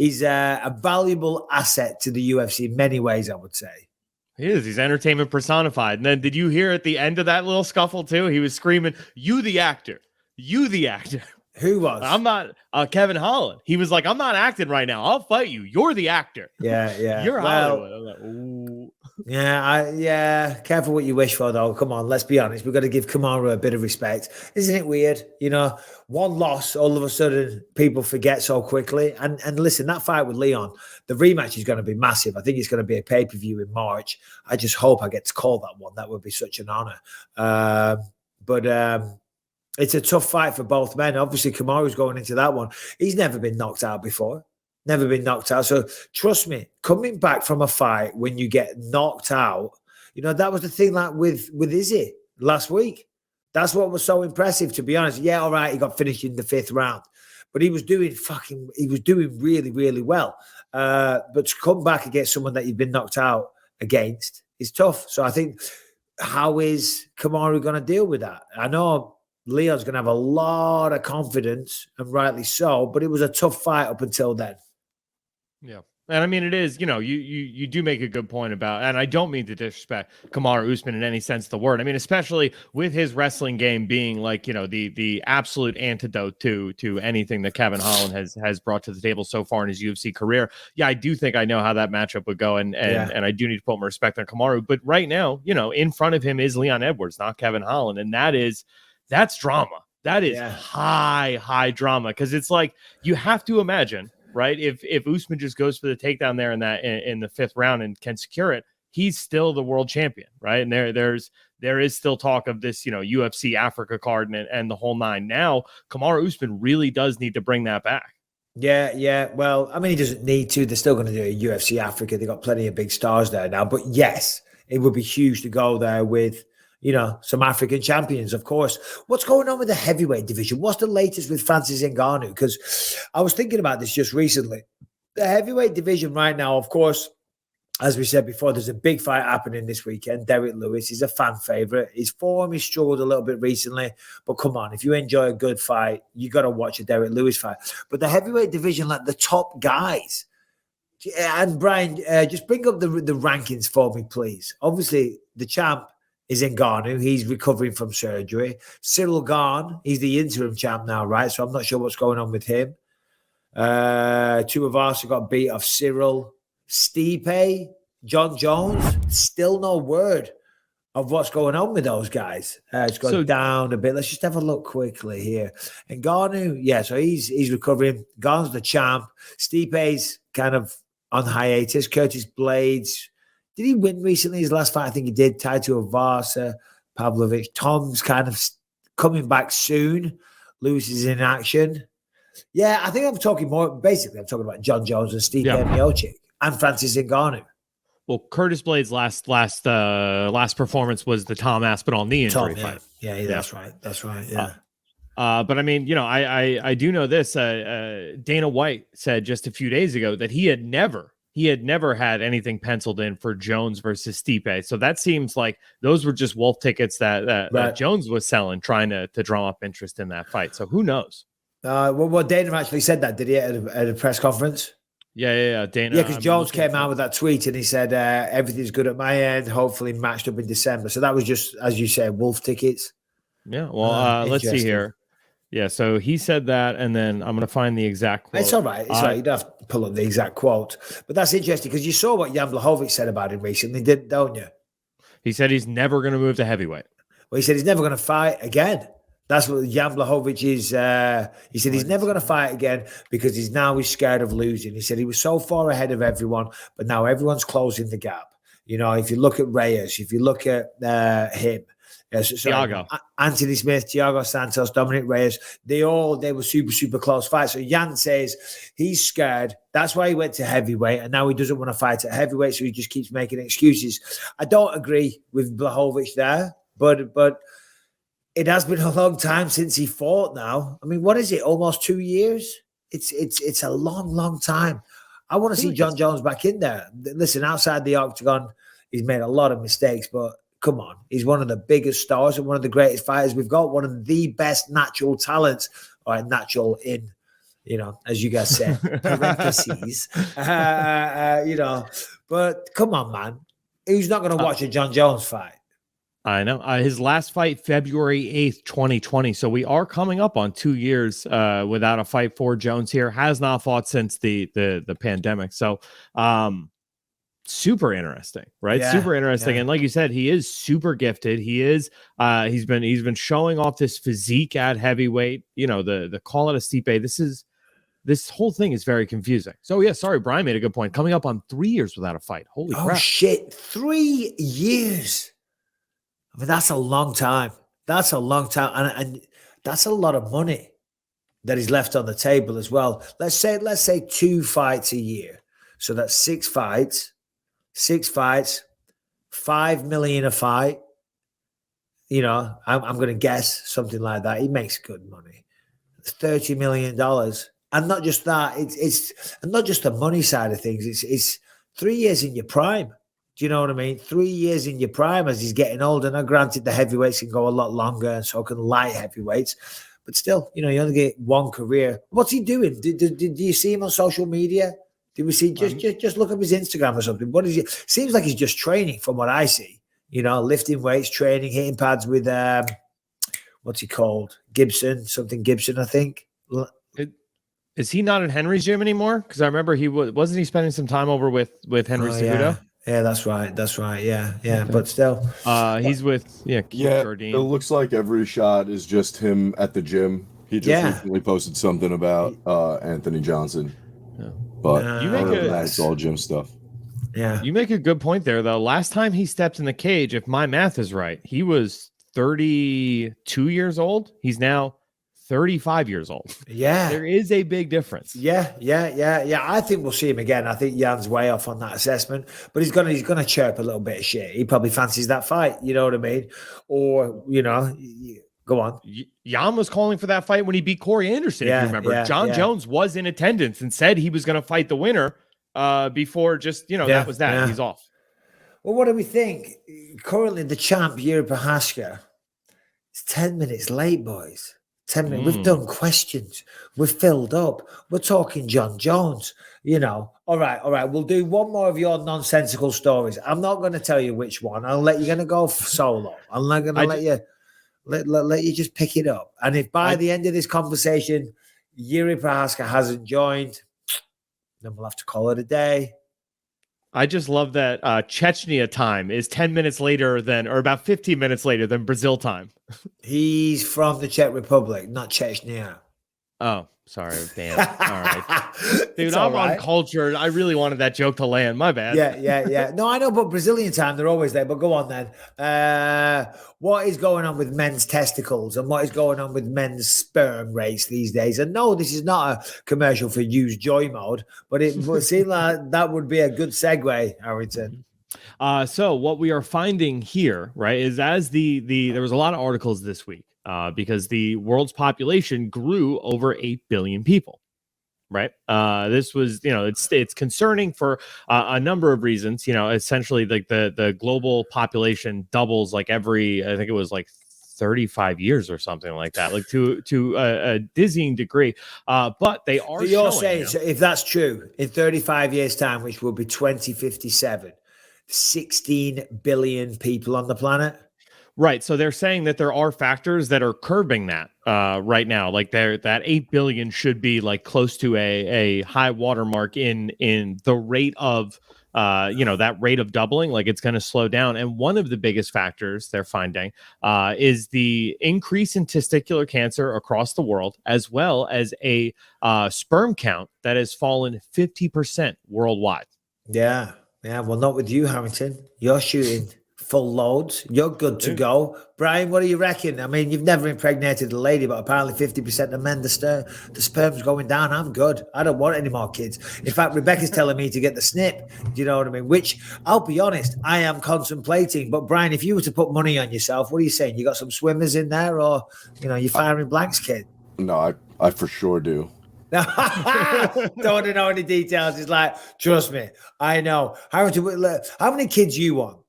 [SPEAKER 6] a valuable asset to the UFC in many ways, I would say.
[SPEAKER 1] He is. He's entertainment personified. And then did you hear at the end of that little scuffle too? He was screaming, "You the actor. You the actor."
[SPEAKER 6] Who was?
[SPEAKER 1] I'm not Kevin Holland. He was like, "I'm not acting right now. I'll fight you. You're the actor."
[SPEAKER 6] Yeah.
[SPEAKER 1] You're Hollywood. I'm like,
[SPEAKER 6] ooh. Yeah. Careful what you wish for, though. Come on, let's be honest. We've got to give Kamaru a bit of respect. Isn't it weird? You know, one loss, all of a sudden, people forget so quickly. And listen, that fight with Leon, the rematch is going to be massive. I think it's going to be a pay-per-view in March. I just hope I get to call that one. That would be such an honor. But it's a tough fight for both men. Obviously, Kamaru's going into that one. He's never been knocked out before. Never been knocked out. So trust me, coming back from a fight when you get knocked out, you know, that was the thing like with Izzy last week. That's what was so impressive, to be honest. Yeah, all right, he got finished in the 5th round, but he was doing really, really well. But to come back against someone that you've been knocked out against is tough. So I think, how is Kamaru going to deal with that? I know Leon's going to have a lot of confidence, and rightly so, but it was a tough fight up until then.
[SPEAKER 1] Yeah. And I mean, it is, you do make a good point about, and I don't mean to disrespect Kamaru Usman in any sense of the word. I mean, especially with his wrestling game being like, the absolute antidote to anything that Kevin Holland has brought to the table so far in his UFC career. Yeah, I do think I know how that matchup would go, and I do need to put more respect on Kamaru. But right now, in front of him is Leon Edwards, not Kevin Holland, and that's drama. That is high drama, because it's like you have to imagine. Right, if Usman just goes for the takedown there in the fifth round and can secure it, he's still the world champion, right? And there is still talk of this, UFC Africa card and the whole nine. Now, Kamaru Usman really does need to bring that back.
[SPEAKER 6] Yeah. Well, I mean, he doesn't need to. They're still going to do a UFC Africa. They've got plenty of big stars there now. But yes, it would be huge to go there with, some African champions, of course. What's going on with the heavyweight division? What's the latest with Francis Ngannou? Because I was thinking about this just recently. The heavyweight division right now, of course, as we said before, there's a big fight happening this weekend. Derek Lewis is a fan favorite. His form has struggled a little bit recently, but come on, if you enjoy a good fight, you got to watch a Derek Lewis fight. But the heavyweight division, like the top guys, and Brian, just bring up the rankings for me, please. Obviously, the champ is Ngannou. He's recovering from surgery. Cyril Gane, he's the interim champ now, right? So I'm not sure what's going on with him. Tuivasa got beat off Cyril. Stipe, John Jones, still no word of what's going on with those guys. It's gone down a bit. Let's just have a look quickly here. And Ngannou, so he's recovering. Gane's the champ. Stipe's kind of on hiatus. Curtis Blades, did he win recently? His last fight, I think he did. Tuivasa, Pavlovich. Tom's kind of coming back soon. Lewis is in action. Yeah, I think I'm talking about John Jones and Stipe Miocic and Francis Ngannou.
[SPEAKER 1] Well, Curtis Blades' last performance was the Tom Aspinall knee injury fight.
[SPEAKER 6] Yeah, that's right. That's right. Yeah.
[SPEAKER 1] But I mean, I do know this. Dana White said just a few days ago that he had never had anything penciled in for Jones versus Stipe. So that seems like those were just wolf tickets that Jones was selling, trying to drum up interest in that fight. So who knows?
[SPEAKER 6] Well, Dana actually said that, did he, at a press conference?
[SPEAKER 1] Yeah, Dana.
[SPEAKER 6] Yeah, because Jones came out with that tweet and he said, everything's good at my end, hopefully matched up in December. So that was just, as you said, wolf tickets.
[SPEAKER 1] Yeah, well, let's see here. Yeah, so he said that, and then I'm going to find the exact quote.
[SPEAKER 6] It's all right. You don't have to pull up the exact quote. But that's interesting because you saw what Jan Blachowicz said about him recently, don't you?
[SPEAKER 1] He said he's never going to move to heavyweight.
[SPEAKER 6] Well, he said he's never going to fight again. That's what Jan Blachowicz is. He said he's never going to fight again because he's scared of losing. He said he was so far ahead of everyone, but now everyone's closing the gap. If you look at Reyes, if you look at him,
[SPEAKER 1] Thiago,
[SPEAKER 6] Anthony Smith, Thiago Santos, Dominic Reyes, they were super, super close fights. So Jan says he's scared. That's why he went to heavyweight, and now he doesn't want to fight at heavyweight, so he just keeps making excuses. I don't agree with Blachowicz there, but it has been a long time since he fought now. I mean, what is it? Almost 2 years? It's a long, long time. I want to see John Jones back in there. Listen, outside the octagon, he's made a lot of mistakes, but come on. He's one of the biggest stars and one of the greatest fighters we've got, one of the best natural talents, or natural in, as you guys said, parentheses. But come on, man. Who's not going to watch a John Jones fight?
[SPEAKER 1] I know. His last fight, February 8th, 2020. So we are coming up on 2 years without a fight for Jones here. Has not fought since the pandemic. So super interesting, right?
[SPEAKER 6] Yeah,
[SPEAKER 1] super interesting. And like you said, he is super gifted. He is he's been showing off this physique at heavyweight. The call it a Stipe. This whole thing is very confusing. So yeah, sorry, Brian made a good point. Coming up on 3 years without a fight. Holy crap.
[SPEAKER 6] Oh shit, 3 years. I mean, that's a long time. That's a long time. And that's a lot of money that is left on the table as well. Let's say 2 fights a year. So that's 6 fights, 5 million a fight. I'm going to guess something like that. He makes good money. $30 million. And not just that, it's not just the money side of things. It's 3 years in your prime. Do you know what I mean? 3 years in your prime as he's getting older. Now, granted, the heavyweights can go a lot longer, and so can light heavyweights. But still, you only get one career. What's he doing? Do you see him on social media? Did we see? Just look up his Instagram or something. What is it? Seems like he's just training from what I see. You know, lifting weights, training, hitting pads with what's he called? Gibson, I think.
[SPEAKER 1] Is he not at Henry's gym anymore? Because I remember wasn't he spending some time over with Henry Cejudo?
[SPEAKER 6] Yeah, that's right. Yeah. Okay. But still,
[SPEAKER 1] he's with
[SPEAKER 10] It looks like every shot is just him at the gym. He just recently posted something about Anthony Johnson, but it's all gym stuff.
[SPEAKER 6] Yeah,
[SPEAKER 1] you make a good point there, though. Last time he stepped in the cage, if my math is right, he was 32 years old. He's now 35 years old.
[SPEAKER 6] Yeah.
[SPEAKER 1] There is a big difference.
[SPEAKER 6] Yeah. I think we'll see him again. I think Jan's way off on that assessment, but he's gonna chirp a little bit of shit. He probably fancies that fight, you know what I mean? Or, you know, go on.
[SPEAKER 1] Jan was calling for that fight when he beat Corey Anderson, if you remember. John Jones was in attendance and said he was going to fight the winner before just, that was that. Yeah. He's off.
[SPEAKER 6] Well, what do we think? Currently, the champ, Jiri Prochazka, is 10 minutes late, boys. 10 minutes. We've done questions. We've filled up. We're talking John Jones, you know. All right. We'll do one more of your nonsensical stories. I'm not going to tell you which one. You're going to go solo. I'm not going to let you just pick it up. And if by the end of this conversation, Jiri Prochazka hasn't joined, then we'll have to call it a day.
[SPEAKER 1] I just love that Chechnya time is 10 minutes later or about 15 minutes later than Brazil time.
[SPEAKER 6] He's from the Czech Republic, not Chechnya.
[SPEAKER 1] Oh, sorry. Damn. All right. Dude, I'm uncultured. I really wanted that joke to land. My bad.
[SPEAKER 6] Yeah. No, I know, but Brazilian time, they're always there. But go on then. What is going on with men's testicles and what is going on with men's sperm rates these days? And no, this is not a commercial for Use Joy Mode, but it would seem like that would be a good segue, Harrington.
[SPEAKER 1] So what we are finding here, right, is as there was a lot of articles this week because the world's population grew over 8 billion people. Right. This was, it's concerning for a number of reasons. Essentially, like the global population doubles like every, I think it was like 35 years or something like that, like to a dizzying degree. But they are.
[SPEAKER 6] So you're saying, so if that's true, in 35 years' time, which will be 2057, 16 billion people on the planet.
[SPEAKER 1] Right. So they're saying that there are factors that are curbing that right now. Like that 8 billion should be like close to a high watermark in the rate of, that rate of doubling. Like it's going to slow down. And one of the biggest factors they're finding is the increase in testicular cancer across the world, as well as a sperm count that has fallen 50% worldwide.
[SPEAKER 6] Yeah. Well, not with you, Harrington. You're shooting full loads. You're good to go. Brian, what do you reckon? I mean, you've never impregnated a lady, but apparently 50% of men, the sperm's going down. I'm good. I don't want any more kids. In fact, Rebecca's telling me to get the snip. Do you know what I mean? Which, I'll be honest, I am contemplating. But Brian, if you were to put money on yourself, what are you saying? You got some swimmers in there or, you're firing blanks, kid?
[SPEAKER 10] No, I for sure do.
[SPEAKER 6] Don't want to know any details. It's like, trust me, I know. Harrington, how many kids you want?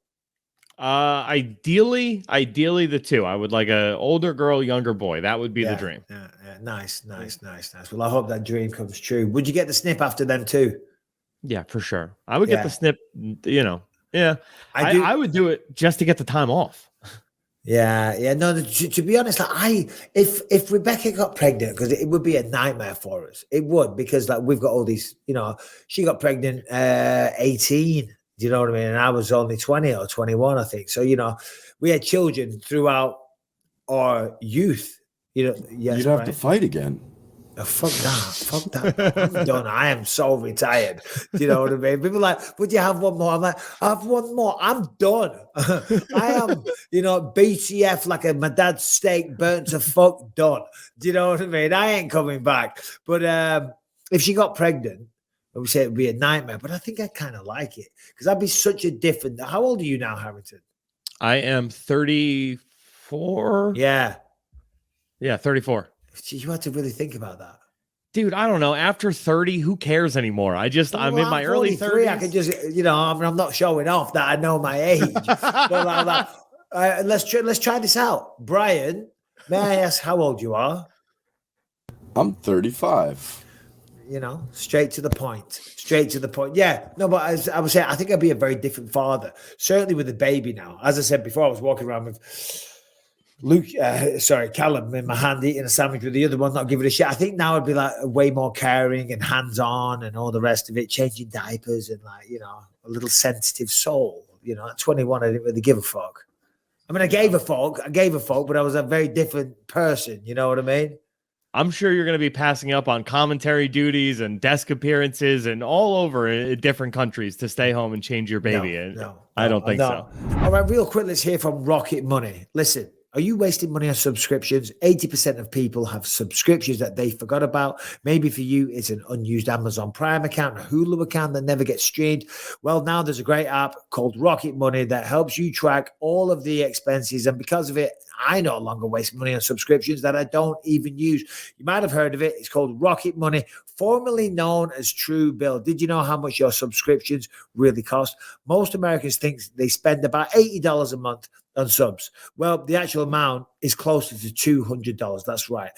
[SPEAKER 1] Ideally the two. I would like a older girl, younger boy. That would be the dream.
[SPEAKER 6] Yeah. Nice. Well, I hope that dream comes true. Would you get the snip after them too?
[SPEAKER 1] Yeah, for sure. I would get the snip. Yeah. I would do it just to get the time off.
[SPEAKER 6] Yeah. No, to be honest, if Rebecca got pregnant, because it would be a nightmare for us. It would, because like we've got all these. She got pregnant 18. Do you know what I mean? And I was only 20 or 21, I think. So, we had children throughout our youth. Yes,
[SPEAKER 10] you'd have to fight again.
[SPEAKER 6] Oh, fuck that. I'm done. I am so retired. Do you know what I mean? People are like, would you have one more? I'm like, I have one more. I'm done. I am, BTF like my dad's steak burnt to fuck done. Do you know what I mean? I ain't coming back. But if she got pregnant, I would say it would be a nightmare, but I think I kind of like it because I'd be such a different. How old are you now, Harrington?
[SPEAKER 1] I am 34.
[SPEAKER 6] Yeah,
[SPEAKER 1] 34.
[SPEAKER 6] You had to really think about that.
[SPEAKER 1] Dude, I don't know. After 30, who cares anymore? I'm in my early 30s.
[SPEAKER 6] I could just, I'm not showing off that I know my age. But let's try this out. Brian, may I ask how old you are?
[SPEAKER 10] I'm 35.
[SPEAKER 6] You know, straight to the point. Straight to the point. Yeah. No, but as I was saying, I think I'd be a very different father. Certainly with a baby now. As I said before, I was walking around with Callum in my hand eating a sandwich with the other one, not giving a shit. I think now I'd be like way more caring and hands-on and all the rest of it, changing diapers and like, you know, a little sensitive soul. You know, at 21, I didn't really give a fuck. I mean, I gave a fuck, but I was a very different person. You know what I mean?
[SPEAKER 1] I'm sure you're going to be passing up on commentary duties and desk appearances and all over in different countries to stay home and change your baby.
[SPEAKER 6] No,
[SPEAKER 1] I don't think so.
[SPEAKER 6] All right, real quick, let's hear from Rocket Money. Listen, are you wasting money on subscriptions? 80% of people have subscriptions that they forgot about. Maybe for you, it's an unused Amazon Prime account, a Hulu account that never gets streamed. Well, now there's a great app called Rocket Money that helps you track all of the expenses. And because of it, I no longer waste money on subscriptions that I don't even use. You might have heard of it. It's called Rocket Money, formerly known as Truebill. Did you know how much your subscriptions really cost? Most Americans think they spend about $80 a month on subs. Well, the actual amount is closer to $200. That's right.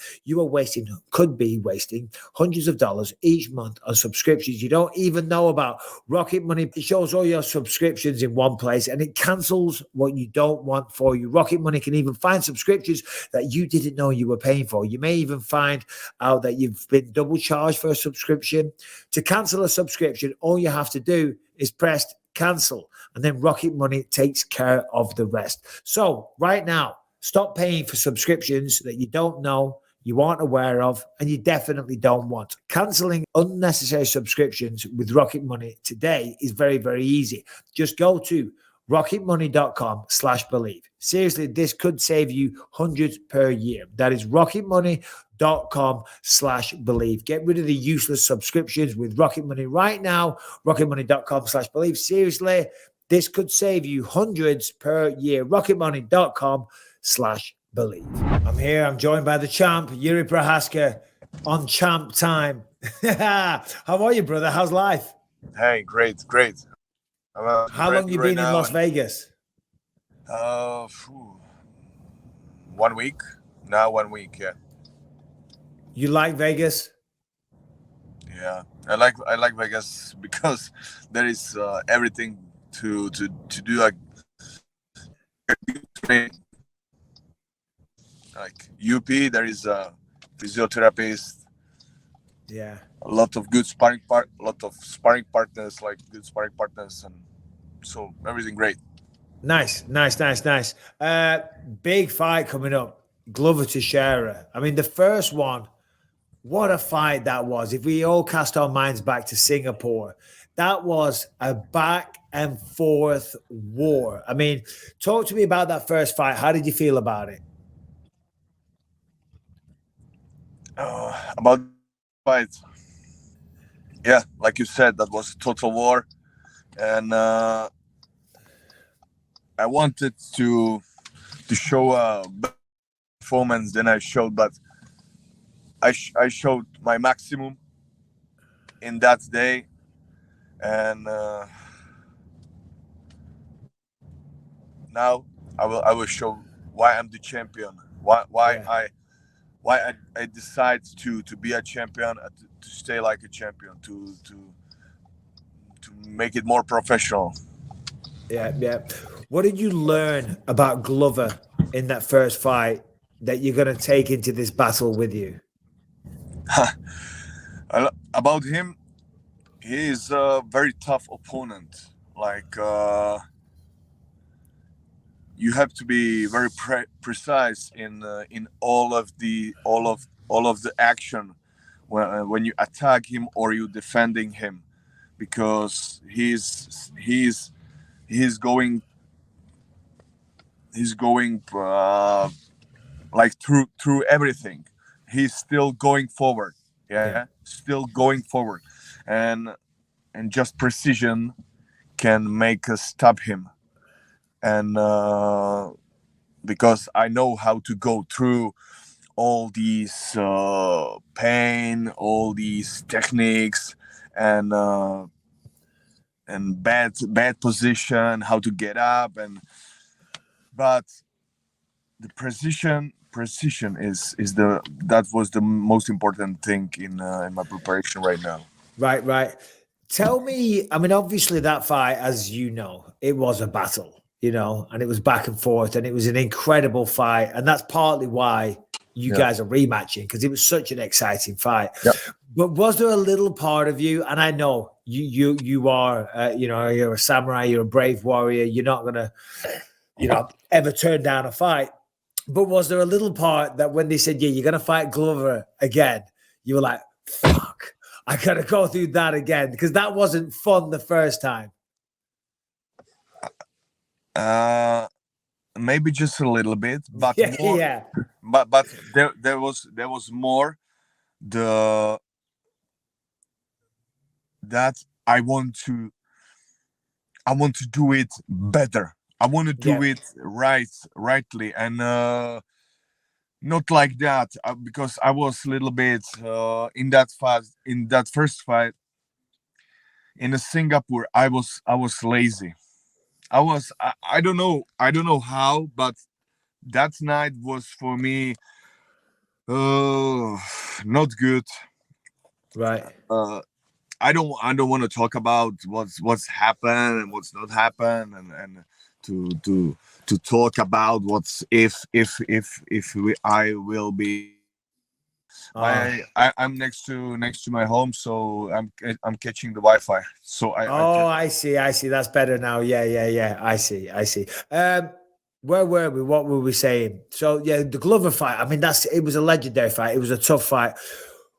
[SPEAKER 6] Could be wasting hundreds of dollars each month on subscriptions you don't even know about. Rocket Money shows all your subscriptions in one place and it cancels what you don't want for you. Rocket Money can even find subscriptions that you didn't know you were paying for. You may even find out that you've been double charged for a subscription. To cancel a subscription, all you have to do is press cancel, and then Rocket Money takes care of the rest. So right now, stop paying for subscriptions that you don't know, you aren't aware of, and you definitely don't want. Canceling unnecessary subscriptions with Rocket Money today is very, very easy. Just go to rocketmoney.com/believe. Seriously, this could save you hundreds per year. That is rocketmoney.com/believe. Get rid of the useless subscriptions with Rocket Money right now. rocketmoney.com/believe. Seriously, this could save you hundreds per year. rocketmoney.com/believe. I'm here. I'm joined by the champ, Jiri Prochazka, on champ time. How are you, brother? How's life?
[SPEAKER 15] Hey, great.
[SPEAKER 6] How long you been in Las Vegas?
[SPEAKER 15] 1 week. Now 1 week, yeah.
[SPEAKER 6] You like Vegas?
[SPEAKER 15] Yeah, I like Vegas because there is everything to do, like training. Like UP, there is a physiotherapist.
[SPEAKER 6] Yeah.
[SPEAKER 15] A lot of good sparring partners, and so everything great.
[SPEAKER 6] Nice. Big fight coming up. Glover Texeria. I mean, the first one, what a fight that was. If we all cast our minds back to Singapore, that was a back and forth war. I mean, talk to me about that first fight. How did you feel about it?
[SPEAKER 15] About fight. Yeah, like you said, that was a total war. And I wanted to show a performance than I showed, but I showed my maximum in that day, and now I will show why I'm the champion, why I decide to be a champion, to stay like a champion, to make it more professional.
[SPEAKER 6] Yeah. What did you learn about Glover in that first fight that you're going to take into this battle with you?
[SPEAKER 15] About him, he is a very tough opponent. Like you have to be very precise in all of the action when you attack him or you defending him, because he's going like through everything. He's still going forward. Yeah. Still going forward, and just precision can make us stop him. And because I know how to go through all these pain, all these techniques, and bad position, how to get up, but the precision precision is that was the most important thing in my preparation right now.
[SPEAKER 6] Right. Tell me, I mean, obviously that fight, as you know, it was a battle, and it was back and forth, and it was an incredible fight, and that's partly why you guys are rematching, because it was such an exciting fight.
[SPEAKER 15] Yep.
[SPEAKER 6] But was there a little part of you, and I know you are, you're a samurai, you're a brave warrior, you're not gonna, ever turn down a fight. But was there a little part that when they said, yeah, you're gonna fight Glover again, you were like, fuck, I gotta go through that again, because that wasn't fun the first time.
[SPEAKER 15] Maybe just a little bit, but more.
[SPEAKER 6] Yeah.
[SPEAKER 15] But there was more that I want to do it better. I want to do it rightly, and not like that, because I was a little bit in that first fight in Singapore. I was lazy. I don't know how, but that night was for me not good.
[SPEAKER 6] Right.
[SPEAKER 15] I don't want to talk about what's happened and what's not happened, and to talk about what's if I will be. I'm next to my home, so I'm catching the Wi-Fi. So
[SPEAKER 6] I see. That's better now. Yeah. I see. Where were we? What were we saying? So yeah, the Glover fight. I mean, it was a legendary fight. It was a tough fight.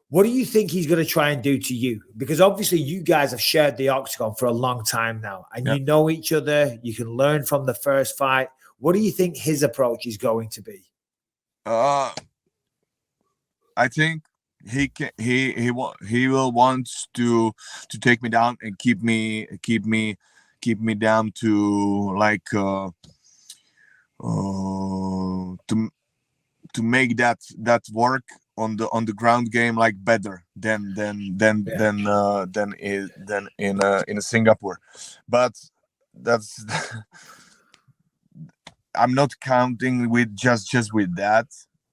[SPEAKER 6] What do you think he's going to try and do to you? Because obviously you guys have shared the octagon for a long time now, and you know each other. You can learn from the first fight. What do you think his approach is going to be?
[SPEAKER 15] I think he will want to take me down and keep me down to like to make that work on the ground game like better than in Singapore. But that's I'm not counting with just with that.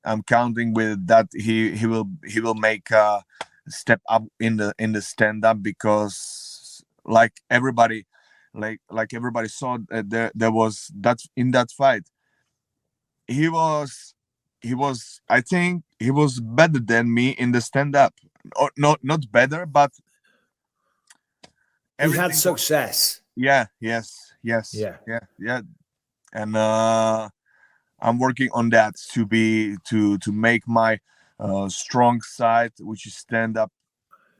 [SPEAKER 15] I'm counting with that he will make a step up in the stand up, because like everybody saw, there was that in that fight he was I think he was better than me in the stand up, or not better, but
[SPEAKER 6] he had success.
[SPEAKER 15] Yes. And I'm working on that to make my strong side, which is stand up,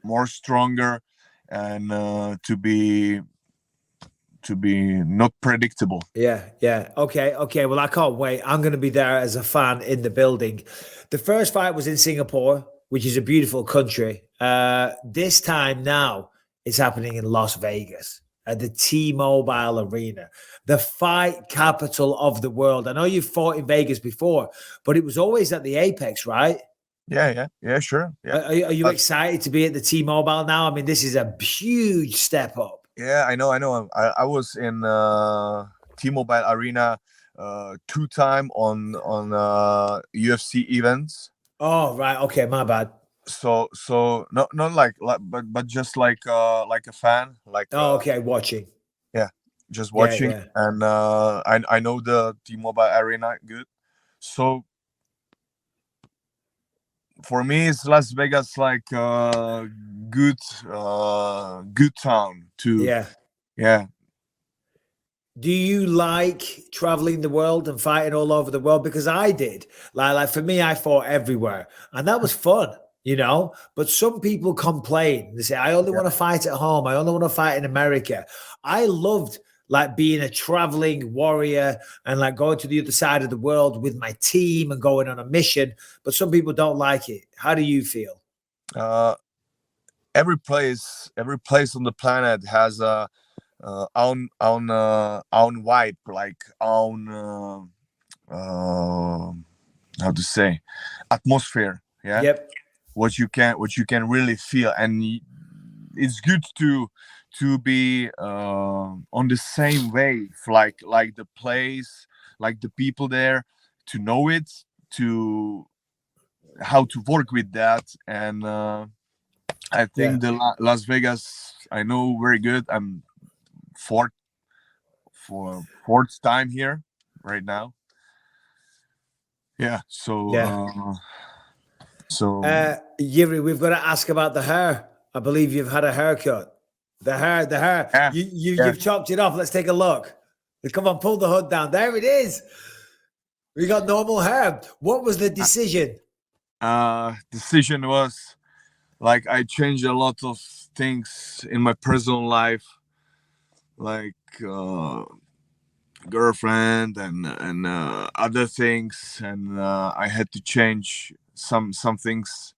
[SPEAKER 15] more stronger, and to be not predictable.
[SPEAKER 6] Yeah. Okay. Well, I can't wait. I'm going to be there as a fan in the building. The first fight was in Singapore, which is a beautiful country. This time now it's happening in Las Vegas at the T-Mobile Arena, the fight capital of the world. I know you've fought in Vegas before, but it was always at the Apex, right?
[SPEAKER 15] Yeah, sure. Yeah.
[SPEAKER 6] Are you excited to be at the T-Mobile now? I mean, this is a huge step up.
[SPEAKER 15] Yeah, I know. I was in T-Mobile Arena 2 times on UFC events.
[SPEAKER 6] Oh, right. Okay, my bad.
[SPEAKER 15] So not like but just like a fan, like
[SPEAKER 6] okay, watching.
[SPEAKER 15] Yeah, just watching.
[SPEAKER 6] Yeah.
[SPEAKER 15] And I know the T-Mobile Arena good. So for me, it's Las Vegas like good town to. Yeah.
[SPEAKER 6] Do you like traveling the world and fighting all over the world? Because I did. Like for me, I fought everywhere, and that was fun, But some people complain. They say, I only want to fight at home. I only want to fight in America. I loved like being a traveling warrior and like going to the other side of the world with my team and going on a mission. But some people don't like it. How do you feel?
[SPEAKER 15] Every place on the planet has a own vibe, like own how to say, atmosphere. Yeah.
[SPEAKER 6] Yep.
[SPEAKER 15] What you can really feel, and it's good to be on the same wave, like the place, like the people there, to know it, to work with that, and I think the Las Vegas I know very good. I'm fourth time here right now. Yeah, so
[SPEAKER 6] Jiri, we've got to ask about the hair. I believe you've had a haircut. The hair.
[SPEAKER 15] Yeah.
[SPEAKER 6] You've chopped it off. Let's take a look. Come on, pull the hood down. There it is. We got normal hair. What was the decision?
[SPEAKER 15] Decision was like I changed a lot of things in my personal life, like girlfriend and other things, and I had to change some things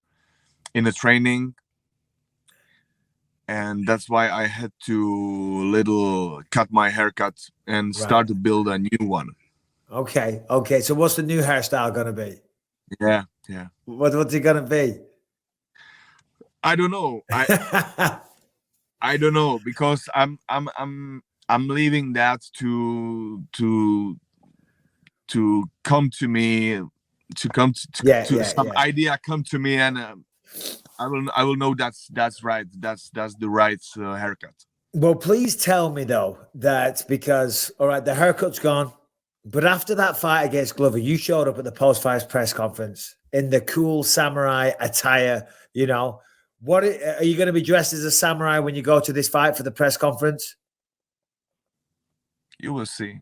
[SPEAKER 15] in the training, and that's why I had to cut my haircut and start to build a new one.
[SPEAKER 6] Okay. So what's the new hairstyle gonna be?
[SPEAKER 15] Yeah.
[SPEAKER 6] What's it gonna be?
[SPEAKER 15] I don't know. I don't know, because I'm leaving that to come to me, some idea come to me, and I will know that's right. That's the right haircut.
[SPEAKER 6] Well, please tell me though that, because all right, the haircut's gone, but after that fight against Glover, you showed up at the post-fight press conference in the cool samurai attire. You know, what are you going to be dressed as a samurai when you go to this fight for the press conference?
[SPEAKER 15] You will see.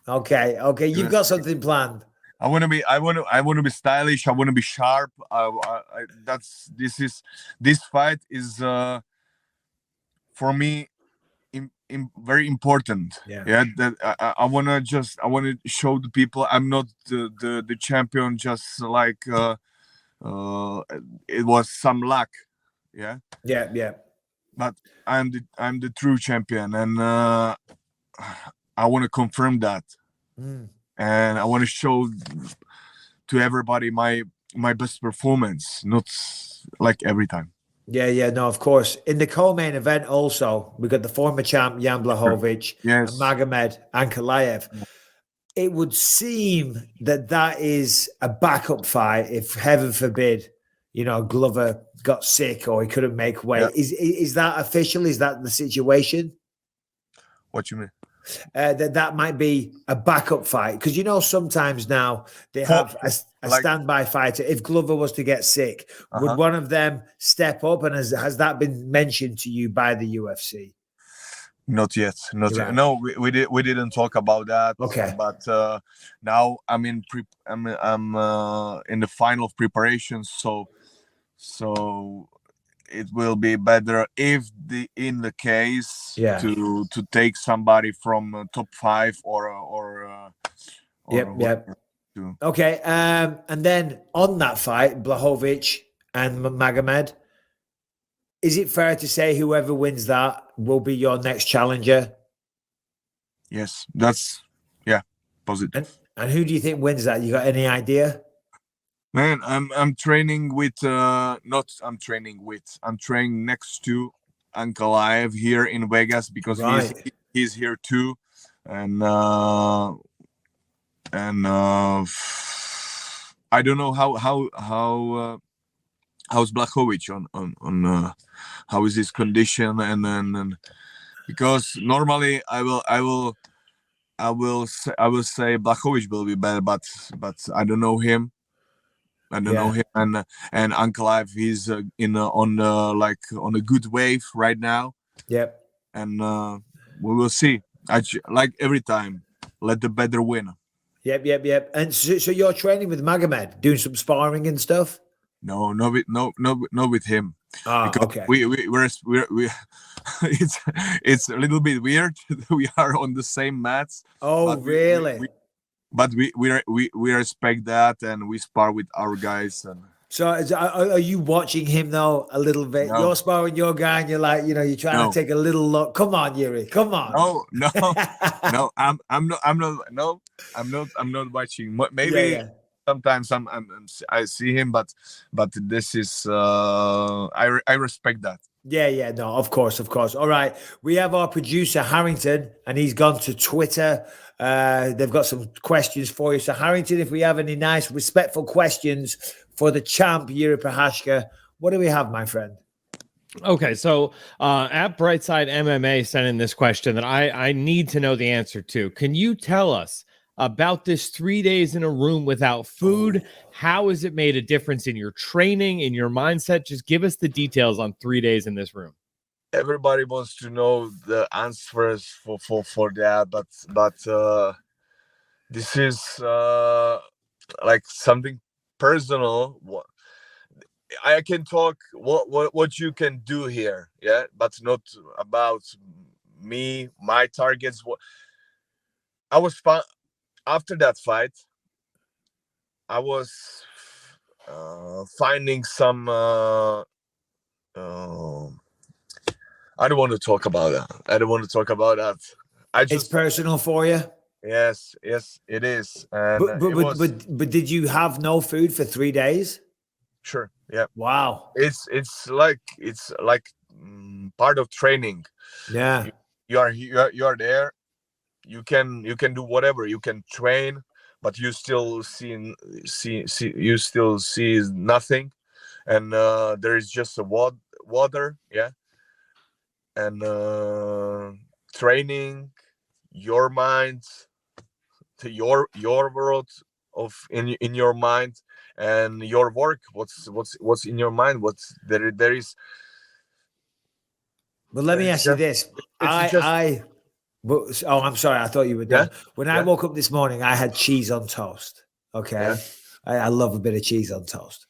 [SPEAKER 6] Okay. You've got something planned.
[SPEAKER 15] I want to be stylish. I want to be sharp. This fight is for me very important. Yeah. That I want to show the people I'm not the champion. Just like it was some luck. Yeah. But I'm the true champion, and I want to confirm that. And I want to show to everybody my best performance, not like every time.
[SPEAKER 6] No, of course. In the co-main event also, we got the former champ Jan Blachowicz and Magomed Ankalaev. It would seem that is a backup fight if, heaven forbid, Glover got sick or he couldn't make weight. Is that official? Is that the situation?
[SPEAKER 15] What you mean?
[SPEAKER 6] That might be a backup fight, because sometimes now they have a standby fighter. If Glover was to get sick, would one of them step up? And has that been mentioned to you by the UFC?
[SPEAKER 15] Not yet. No, we didn't talk about that.
[SPEAKER 6] Okay,
[SPEAKER 15] but now I'm in the final of preparations, so it will be better if in the case to take somebody from top 5 or
[SPEAKER 6] Okay, and then on that fight, Blachowicz and Magomed, is it fair to say whoever wins that will be your next challenger?
[SPEAKER 15] Yes, that's positive.
[SPEAKER 6] And who do you think wins that? You got any idea?
[SPEAKER 15] Man, I'm training with I'm training next to Ankalaev here in Vegas, because he's here too, and I don't know how's Blachowicz on how is his condition, and then because normally I will say Blachowicz will be better, but I don't know him. Know him, and Ankalaev, he's on a good wave right now. And we will see. Like every time, let the better win.
[SPEAKER 6] And so you're training with Magomed, doing some sparring and stuff?
[SPEAKER 15] No, with him.
[SPEAKER 6] Okay.
[SPEAKER 15] We're it's a little bit weird. We are on the same mats.
[SPEAKER 6] Oh, really?
[SPEAKER 15] But we respect that, and we spar with our guys. And
[SPEAKER 6] so are you watching him though a little bit?
[SPEAKER 15] No.
[SPEAKER 6] You're sparring your guy, and you're like, you're trying to take a little look. Come on, Jiri, come on.
[SPEAKER 15] No. I'm not watching. Maybe sometimes I see him, but this is I respect that.
[SPEAKER 6] Yeah, no, of course. All right, we have our producer Harrington, and he's gone to Twitter. They've got some questions for you. So, Harrington, if we have any nice, respectful questions for the champ, Jiri Prochazka, what do we have, my friend?
[SPEAKER 1] Okay, so at Brightside MMA sent in this question that I need to know the answer to. Can you tell us about this 3 days in a room without food? How has it made a difference in your training, in your mindset? Just give us the details on 3 days in this room.
[SPEAKER 15] Everybody wants to know the answers for that, but this is like something personal. I can talk what you can do here, yeah, but not about me, my targets. I was fine after that fight. I was finding some. I don't want to talk about that.
[SPEAKER 6] It's personal for you.
[SPEAKER 15] Yes, it is. And
[SPEAKER 6] but did you have no food for 3 days?
[SPEAKER 15] Sure. Yeah.
[SPEAKER 6] Wow.
[SPEAKER 15] It's like part of training.
[SPEAKER 6] Yeah.
[SPEAKER 15] You are there. You can do whatever. You can train, but you still see nothing, and there is just a water. Yeah. And training your mind to your world of in your mind, and your work, what's in your mind, what's there is.
[SPEAKER 6] But let me ask you this. I'm sorry, I thought you were done. When I woke up this morning, I had cheese on toast. Okay. I love a bit of cheese on toast.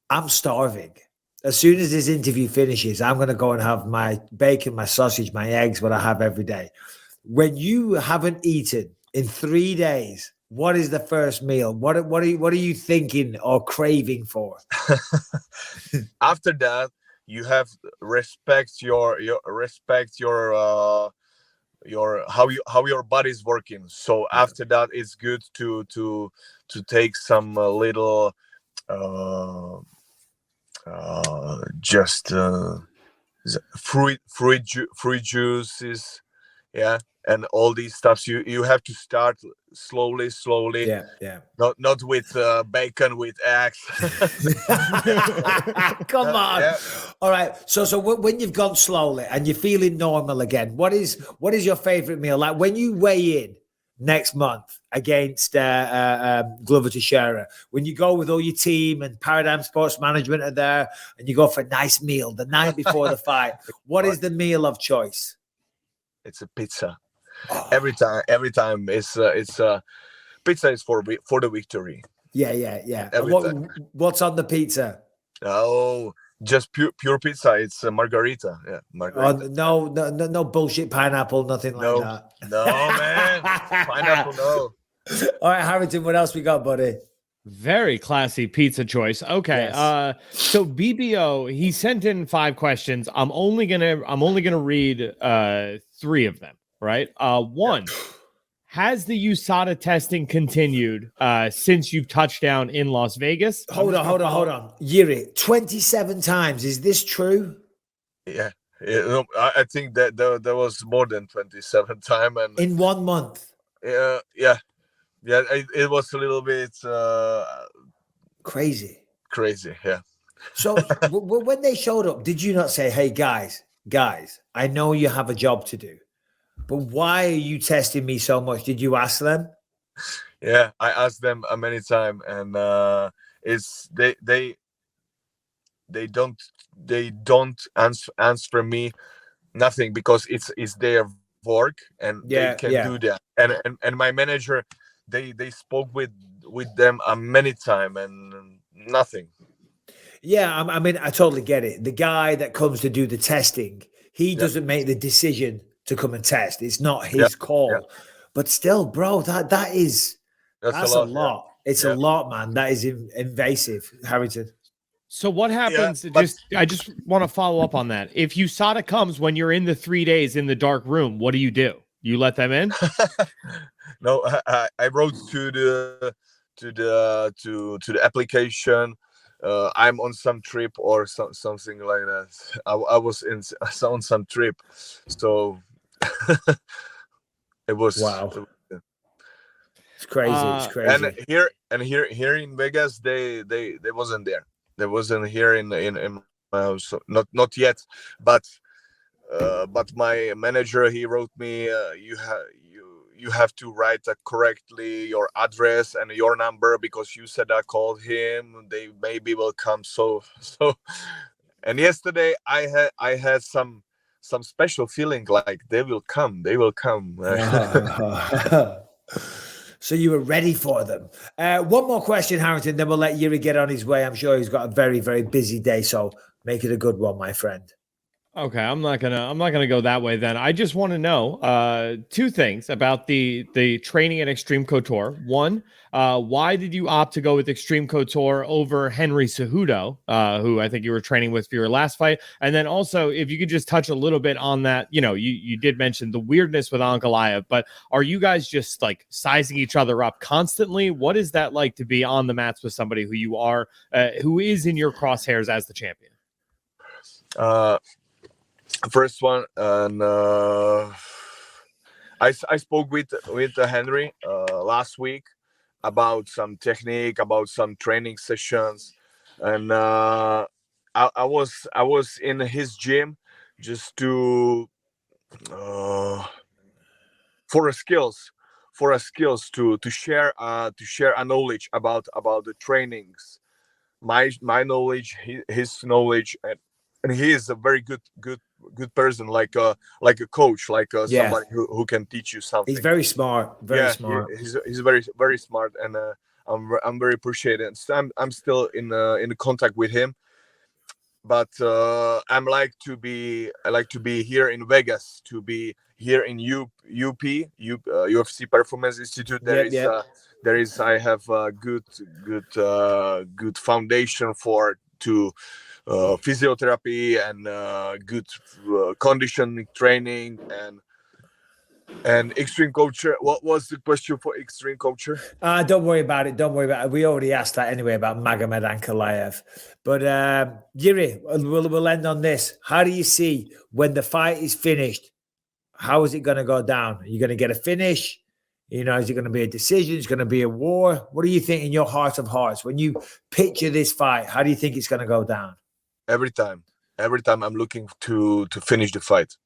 [SPEAKER 6] I'm starving. As soon as this interview finishes, I'm going to go and have my bacon, my sausage, my eggs, what I have every day. When you haven't eaten in 3 days, what is the first meal? What are you thinking or craving for?
[SPEAKER 15] After that, you have respect your how your body's working. So after that, it's good to take some little fruit juices, yeah, and all these stuffs. You have to start slowly.
[SPEAKER 6] Yeah.
[SPEAKER 15] Not with bacon, with eggs.
[SPEAKER 6] Come on.
[SPEAKER 15] Yeah.
[SPEAKER 6] All right. So when you've gone slowly and you're feeling normal again, what is your favorite meal? Like when you weigh in next month against Glover Texeria, when you go with all your team and Paradigm Sports Management are there, and you go for a nice meal the night before the fight, what is the meal of choice?
[SPEAKER 15] It's a pizza. Every time it's pizza is for the victory.
[SPEAKER 6] Yeah. What's on the pizza?
[SPEAKER 15] Oh, just pure pizza. It's a margarita. Yeah, margarita.
[SPEAKER 6] Oh, no bullshit pineapple, nothing like that.
[SPEAKER 15] No, man. Pineapple, no.
[SPEAKER 6] All right, Harrington, what else we got, buddy?
[SPEAKER 1] Very classy pizza choice. Okay.
[SPEAKER 6] Yes.
[SPEAKER 1] So BBO, he sent in 5 questions. I'm only gonna read 3 of them, right? One, has the USADA testing continued since you've touched down in Las Vegas?
[SPEAKER 6] Hold on. Jiri, 27 times. Is this true?
[SPEAKER 15] Yeah. I think that there was more than 27 times, and
[SPEAKER 6] in 1 month.
[SPEAKER 15] Yeah. It was a little bit
[SPEAKER 6] crazy.
[SPEAKER 15] Yeah.
[SPEAKER 6] So when they showed up, did you not say, "Hey guys, I know you have a job to do, but why are you testing me so much?" Did you ask them?
[SPEAKER 15] Yeah, I asked them many times, and it's they don't answer me nothing, because it's their work, and they can do that. And my manager, they spoke with them many times, and nothing.
[SPEAKER 6] Yeah, I mean, I totally get it. The guy that comes to do the testing, he doesn't make the decision to come and test. It's not his call. Yeah. But still, bro, that's a lot. Yeah. It's a lot, man. That is invasive, Harrington.
[SPEAKER 1] So what happens? I just want to follow up on that. If USADA comes when you're in the 3 days in the dark room, what do? You let them in?
[SPEAKER 15] No, I wrote to to the application. I'm on some trip or something like that. I was on some trip, so it was
[SPEAKER 6] wow. It's crazy. It's crazy.
[SPEAKER 15] And here in Vegas, they wasn't there. They wasn't here in my house. So not yet, but my manager, he wrote me, you have to write correctly your address and your number, because you said I called him. They maybe will come. So and yesterday I had some special feeling, like they will come.
[SPEAKER 6] So you were ready for them. One more question, Harrington, then we'll let Jiri get on his way. I'm sure he's got a very, very busy day, so make it a good one, my friend.
[SPEAKER 1] Okay, I'm not gonna go that way then. I just want to know two things about the training at Xtreme Couture. One, why did you opt to go with Xtreme Couture over Henry Cejudo, who I think you were training with for your last fight? And then also, if you could just touch a little bit on that, you did mention the weirdness with Ankalaev, but are you guys just like sizing each other up constantly? What is that like to be on the mats with somebody who is in your crosshairs as the champion?
[SPEAKER 15] First one, and I spoke with Henry last week about some technique, about some training sessions, and I was in his gym just to for a skills to share a knowledge about the trainings, my knowledge, his knowledge, and he is a very good person, like a coach, like somebody who can teach you something.
[SPEAKER 6] He's very smart, smart.
[SPEAKER 15] He's very, very smart, and I'm very appreciated. So I'm still in contact with him, but I like to be here in Vegas, to be here in UP, UFC Performance Institute. There is I have a good foundation to physiotherapy and good conditioning training and Xtreme Couture. What was the question for Xtreme Couture?
[SPEAKER 6] Don't worry about it. We already asked that anyway about Magomed Ankalaev. But Jiri, we'll end on this. How do you see when the fight is finished? How is it going to go down? Are you going to get a finish? Is it going to be a decision? Is it going to be a war? What do you think in your heart of hearts when you picture this fight? How do you think it's going to go down?
[SPEAKER 15] Every time I'm looking to finish the fight,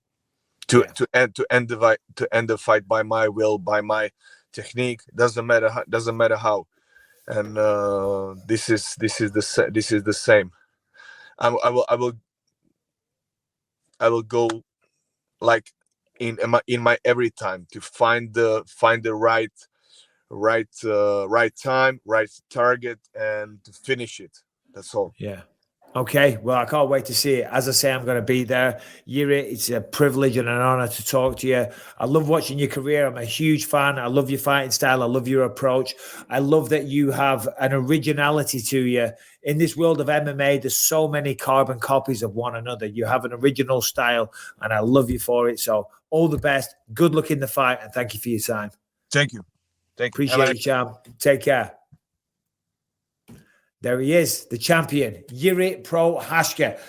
[SPEAKER 15] to end the fight by my will, by my technique. Doesn't matter how. And this is the same. I will go like in my every time to find the right time, right target, and to finish it. That's all.
[SPEAKER 6] Yeah. Okay, well, I can't wait to see it. As I say, I'm going to be there. Jiri, it's a privilege and an honor to talk to you. I love watching your career. I'm a huge fan. I love your fighting style. I love your approach. I love that you have an originality to you. In this world of MMA, there's so many carbon copies of one another. You have an original style, and I love you for it. So all the best. Good luck in the fight, and thank you for your time.
[SPEAKER 15] Thank you.
[SPEAKER 6] Appreciate you, champ. Take care. There he is, the champion, Jiri Prochazka.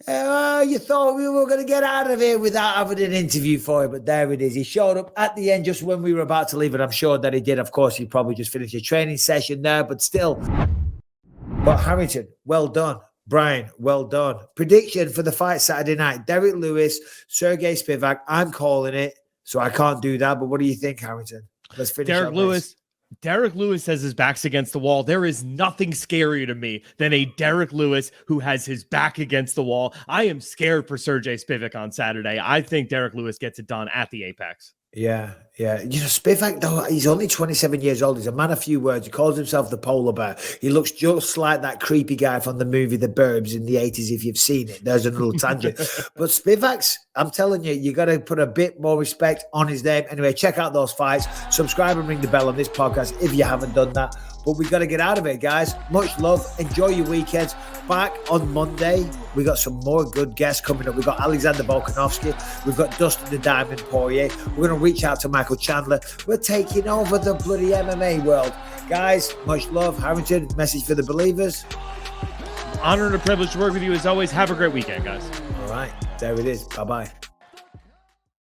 [SPEAKER 6] You thought we were going to get out of here without having an interview for him, but there it is. He showed up at the end just when we were about to leave, and I'm sure that he did. Of course, he probably just finished a training session there, but still. But Harrington, well done. Bryan, well done. Prediction for the fight Saturday night. Derek Lewis, Sergey Spivak. I'm calling it, so I can't do that. But what do you think, Harrington? Let's finish
[SPEAKER 1] Derek Lewis says his back's against the wall. There is nothing scarier to me than a Derek Lewis who has his back against the wall. I am scared for Sergey Spivak on Saturday. I think Derek Lewis gets it done at the Apex.
[SPEAKER 6] Yeah. Spivak, though, he's only 27 years old. He's a man of few words. He calls himself the polar bear. He looks just like that creepy guy from the movie The Burbs in the 80s, if you've seen it. There's a little tangent. But Spivak's, I'm telling you, you got to put a bit more respect on his name. Anyway, check out those fights. Subscribe and ring the bell on this podcast if you haven't done that. But we got to get out of it, guys. Much love. Enjoy your weekends. Back on Monday, we got some more good guests coming up. We've got Alexander Volkanovski. We've got Dustin the Diamond Poirier. We're going to reach out to Michael Chandler. We're taking over the bloody MMA world. Guys, much love. Harrington, message for the believers.
[SPEAKER 1] Honor and a privilege to work with you as always. Have a great weekend, guys.
[SPEAKER 6] All right, there it is. Bye-bye.